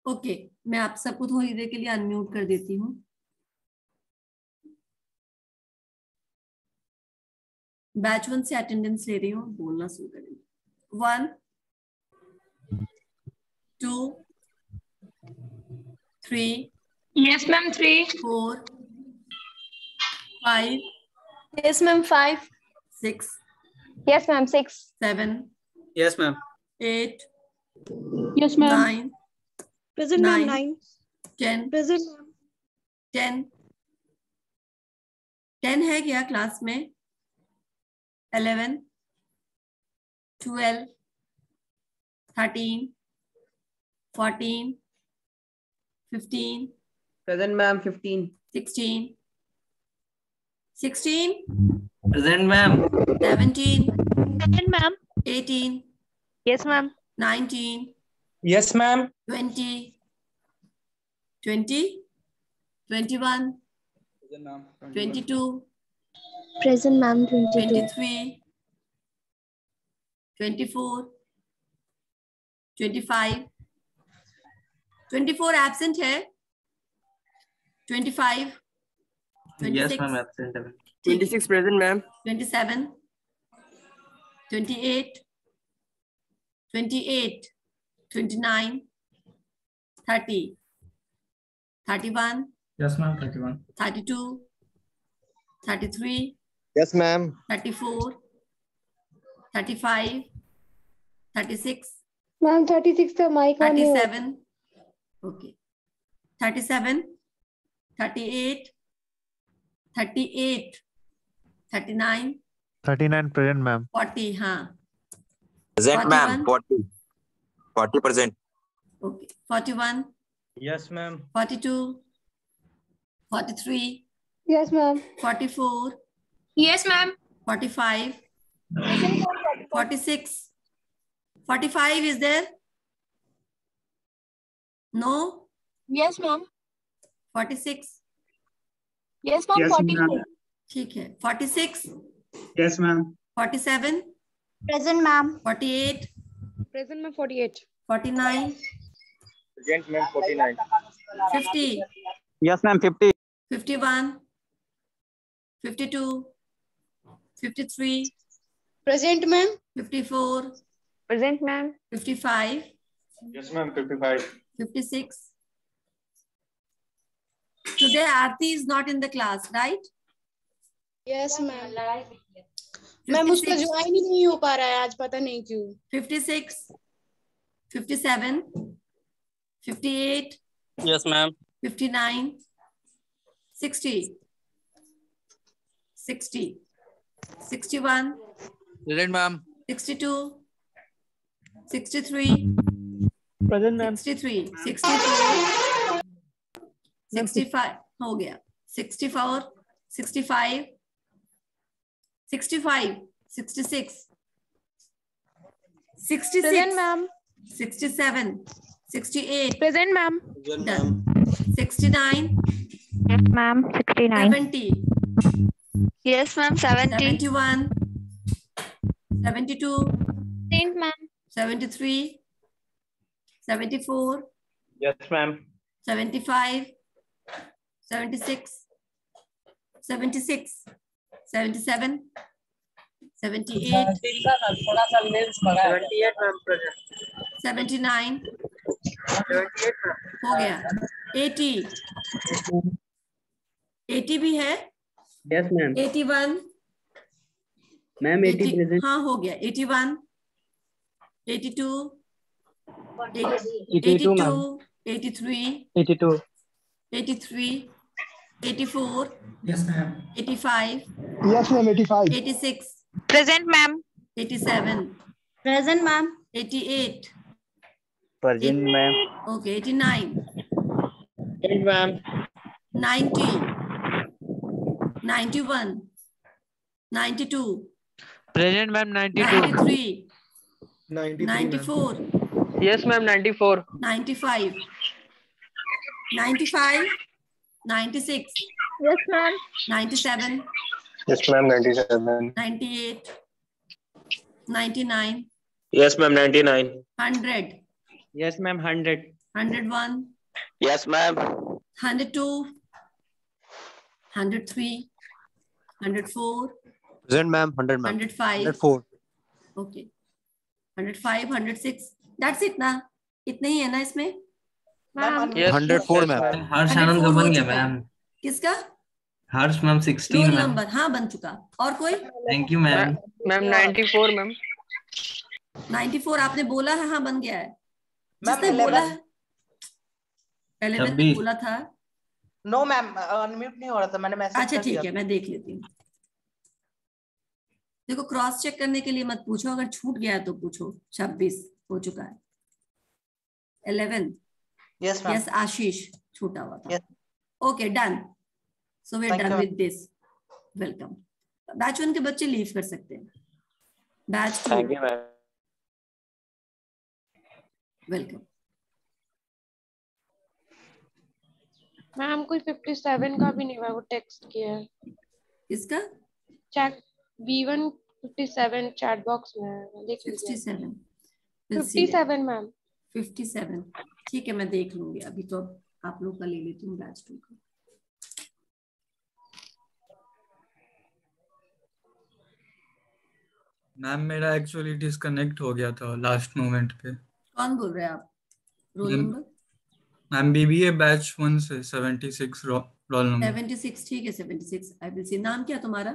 ओके, मैं आप सबको थोड़ी देर के लिए अनम्यूट कर देती हूँ। बैच 1 से अटेंडेंस ले रही हूँ, बोलना शुरू करेंगे। 1 2 3 yes ma'am 3 4 5 yes ma'am 5 6 yes ma'am 6 7 yes ma'am 8 yes ma'am 9 present ma'am 9 10 present ma'am 10 है क्या क्लास में? 11 12 13 14 15 present ma'am 15 16 16 present ma'am 17 present ma'am 18 yes ma'am 19 yes ma'am 20 20 21 22 present ma'am 23 24 25 24 absent है। 25 यस 26 मैम एब्सेंट है। 26 present ma'am 27 28 28 29 30 31 yes ma'am 31 32 33 yes ma'am 34 35 36 ma'am 36 का mic on है 37 okay 37 38 38 39 39 present ma'am 40 हाँ present ma'am 41 40% okay 41 yes ma'am 42 43 yes ma'am 44 yes ma'am 45 46 45 is there? No? Yes ma'am 46 yes ma'am 42 ठीक है 46 yes ma'am 47 present ma'am 48 present में 48 49 present ma'am 49 50 yes ma'am 50 51 52 53 present ma'am 54 present ma'am 55 yes ma'am 55 56 Today Aarti is not in the class, right? Yes ma'am ma'am उसका join ही नहीं हो पा रहा है आज, पता नहीं क्यों। 56 57 58 yes ma'am 59 60 60 61 present ma'am 62 63 present ma'am 63 64 65 हो गया 64 65 65 66 66 present ma'am 67 68 present ma'am done 69 yes ma'am 69 70 yes ma'am 70 71 72 present ma'am 73 74 yes ma'am 75 76 76 77 78 78 ma'am present 79 78 ma'am हो गया 80 80 भी है यस मैम 81 मैम 80 प्रेजेंट हाँ हो गया 81 82 82 ma'am 83 82 83 84 yes ma'am 85 yes ma'am 85 86 present ma'am 87 present ma'am 88 present ma'am okay 89 present ma'am 90 91 92 present ma'am 92 93 93 94 yes ma'am 94 95 95 96 yes ma'am 97 yes ma'am 97 98 99 yes ma'am 99 100 yes ma'am 100 101 yes ma'am 102 103 104 present ma'am 100 ma'am 105 104 okay 105 106 that's it ना, इतने ही है ना इसमें? Ma'am 104 ma'am हर्ष 104 आनंद का हो बन गया चुका। मैम। किसका? हर्ष मैम 16 रोल मैम। नंबर हाँ बन चुका। और कोई? Thank you ma'am. Ma'am 94 ma'am 94 आपने बोला है? हाँ बन गया है। मैम जिसने बोला है 11 में 26 बोला था। नो मैम अनम्यूट नहीं हो रहा था, मैंने मैसेज अच्छा कर ठीक दिया है मैं देख लेती हूँ। देखो क्रॉस चेक करने के लिए मत पूछो, अगर छूट गया है तो पूछो। 26 हो चुका है। 11 यस मैम यस आशीष छूटा हुआ था। Yes. Okay done, so we are Thank done you. With this. Welcome. Batch 1 के बच्चे लीव कर सकते हैं। Batch 2 thank you ma'am. Welcome. Ma'am कोई 57 का भी नहीं हुआ, वो टेक्स्ट किया है। किसका? चेक B1 57 चैट बॉक्स में है, देख लीजिए। 67 57 मैम 57 ठीक है मैं देख लूंगी। अभी तो आप लोग का ले लेती हूँ बैच 2 का। मैम मेरा एक्चुअली डिस्कनेक्ट हो गया था लास्ट मोमेंट पे। कौन बोल रहे हैं आप? Roll ma'am number? Ma'am BBA batch 1 से 76 रोल नंबर। 76 ठीक है 76 आई विल सी। नाम क्या तुम्हारा?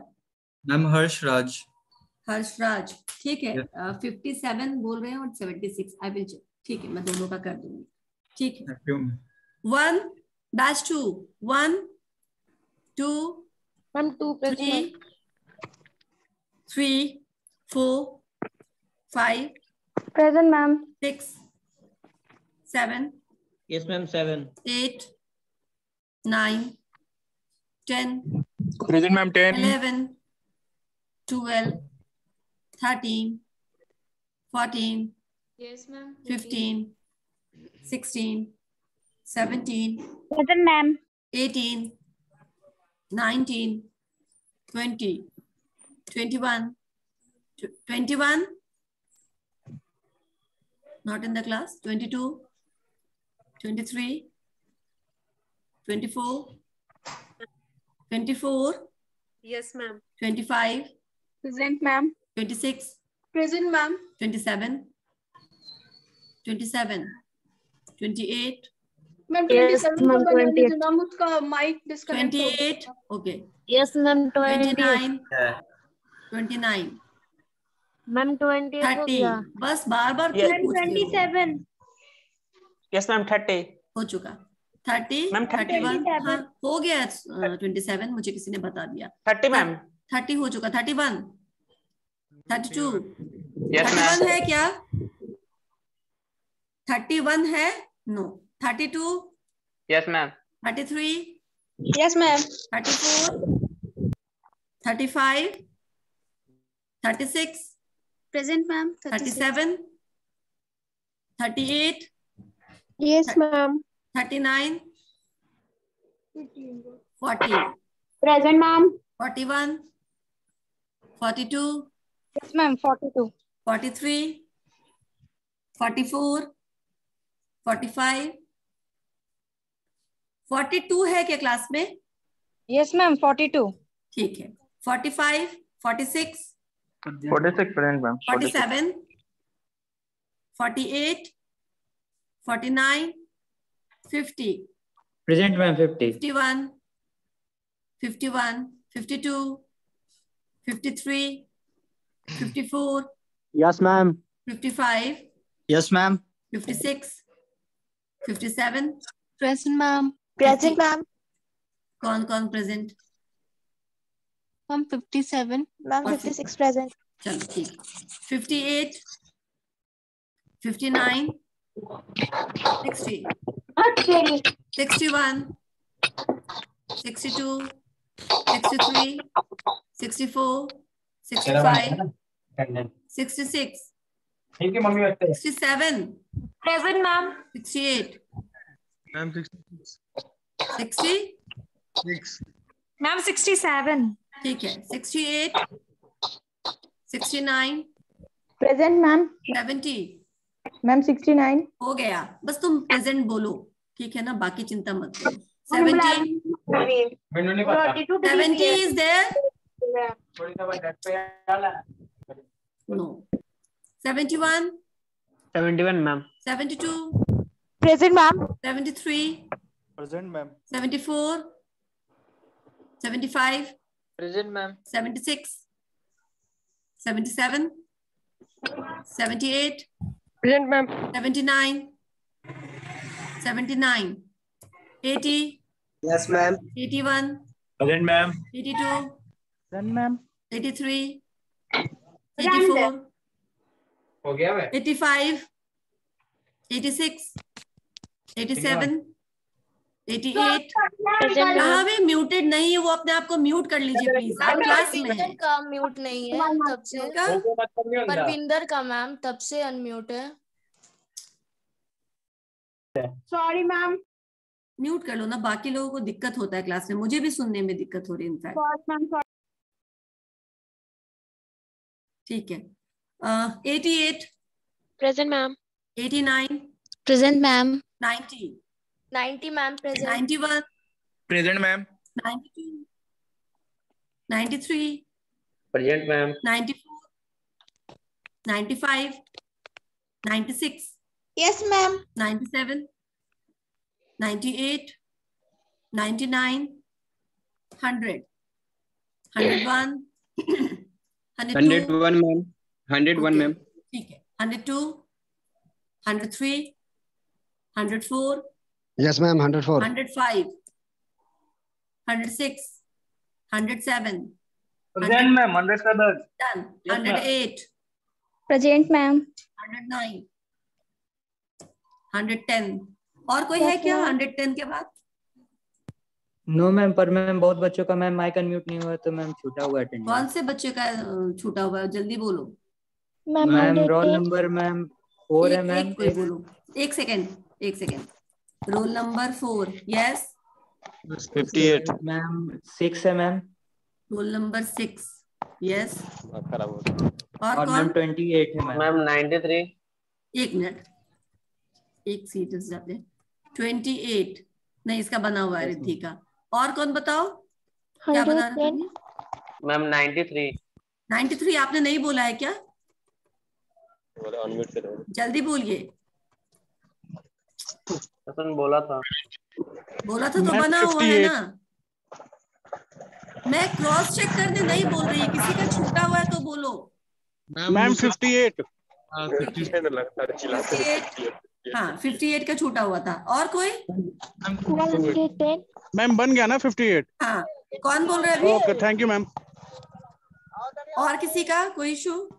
मैम हर्ष राज। हर्षराज ठीक है। Yes. 57 बोल रहे हैं और 76 आई विल चेक। ठीक है मैं दोनों का कर दूंगी। ठीक है। Thank you. 1 batch 2 1 2 ma'am 2 3 3 4 5 present ma'am 6 7 yes ma'am 7 8 9 10 present ma'am 10 11 12 13 14 yes ma'am 15 16 17 present ma'am 18 19 20 21 21 not in the class 22 23 24 24 yes ma'am 25 present ma'am 26 present ma'am 27 27 28 ma'am Yes, 27 ma'am, को बनाने 28. जो नाम उसका माइक डिस्कनेक्ट हो गया 28 okay Yes, ma'am, 29 28. 29 मैम 28 हो 30 गया। बस बार बार क्यों मैम पूछते हो? 27 यस मैम 30 हो चुका 30 मैम 31 हाँ हो गया 27 मुझे किसी ने बता दिया। 30 मैम 30 हो चुका 31 32 यस 31 मैम है क्या? 31 है? No 32 yes ma'am 33 yes ma'am 34 35 36 present ma'am 37 38 yes ma'am 39 40 present ma'am 41 42 yes ma'am 42 43 44 45 42 है क्या क्लास में? यस मैम 42 ठीक है 45 46 46 present ma'am 47 48 49 50 present ma'am 50 51 51 52, 53, 54, Yes, ma'am. 55, Yes, ma'am. 56, 57. Present, ma'am. Present, ma'am. कौन कौन प्रेजेंट? Ma'am, 57. Ma'am, और 56 present. चलो ठीक। 58, 59, 60, 61, 62, 63, 64, 65, 66, 67, Present, ma'am. 68, Ma'am, 66. 60, Ma'am, 67. ठीक है। 68, 69, Present, ma'am. 70 Ma'am, 69. हो गया। बस तुम प्रेजेंट बोलो, ठीक है ना, बाकी चिंता मत करो। 70, 70 is there? No. 71, 71 ma'am. 72, Present, ma'am. 73, Present, ma'am. 74, 75, Present ma'am. 76, 77, 78, Present, ma'am. 79, 79, 80, Yes, ma'am. 81, Present ma'am. 82, Present, ma'am. 83, 84, हो गया मैं 85, 86, 87, 88। कहाँ भी म्यूटेड नहीं है वो, अपने आप को म्यूट कर लीजिए प्लीज, आप क्लास में हैं। का म्यूट नहीं है तब से। परविंदर का मैम तब से अनम्यूट है। Sorry ma'am. म्यूट कर लो ना, बाकी लोगों को दिक्कत होता है क्लास में, मुझे भी सुनने में दिक्कत हो रही है इनफैक्ट। ठीक है। 88, Present, ma'am. 89, present ma'am. 90, 90 ma'am present. 91, Present ma'am. 92, 93, Present ma'am. 94, 95, 96, yes ma'am. 97, 98, 99, 100, 101, 102, 101 ma'am. 101 Okay. ma'am. ठीक है। 102, 103, 104, Yes, ma'am. 104. 105, 106, 107, Present ma'am. 107. done. Yes, ma'am. 108, present ma'am. 109, 110। और कोई है क्या 110 के बाद? नो मैम, पर मैम बहुत बच्चों का मैम माइक अनम्यूट नहीं हुआ तो मैम छूटा हुआ अटेंडेंस। कौन से बच्चे का छूटा हुआ है, जल्दी बोलो। मैम रोल नंबर मैम 4 है मैम। कोई बोलो। एक second. Roll number 4, yes. 58 ma'am 6 है मैम। Roll number 6, yes. खराब हो गया। और मैम कौन? 28 है मैम। मैम 93। एक मिनट, एक सीट जाते। 28 नहीं, इसका बना हुआ है रिद्धि का। और कौन बताओ, क्या बना रहा था? मैम 93। 93 आपने नहीं बोला है क्या? अनम्यूट करो। जल्दी बोलिए। बोला था तो बना हुआ है ना। मैं क्रॉस चेक करने नहीं बोल रही, किसी का छूटा हुआ है तो बोलो। मैम 58। 58, हाँ 58 का छूटा हुआ था। और कोई? मैम बन गया ना 58। हाँ, कौन बोल रहा है अभी? Okay, thank you ma'am. और किसी का कोई इशू?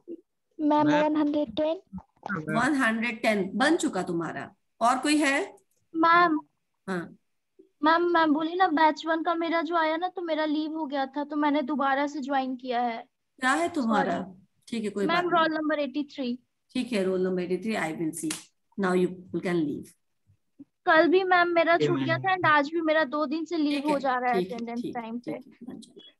मैम 110। 110 बन चुका तुम्हारा। और कोई है? मैम हाँ मैम मैं बोली ना बैच 1 का मेरा जो आया ना तो मेरा लीव हो गया था तो मैंने दोबारा से ज्वाइन किया है। क्या है तुम्हारा? ठीक है, कोई बात मैम नहीं। Roll number 83। ठीक है, roll number 83। I will see now, you can leave. कल भी मैम मेरा छूट गया था एंड आज भी मेरा 2 दिन से लीव हो जा रहा है ठीक है, अटेंडेंस ठीक टाइम पे। बन जाएगा।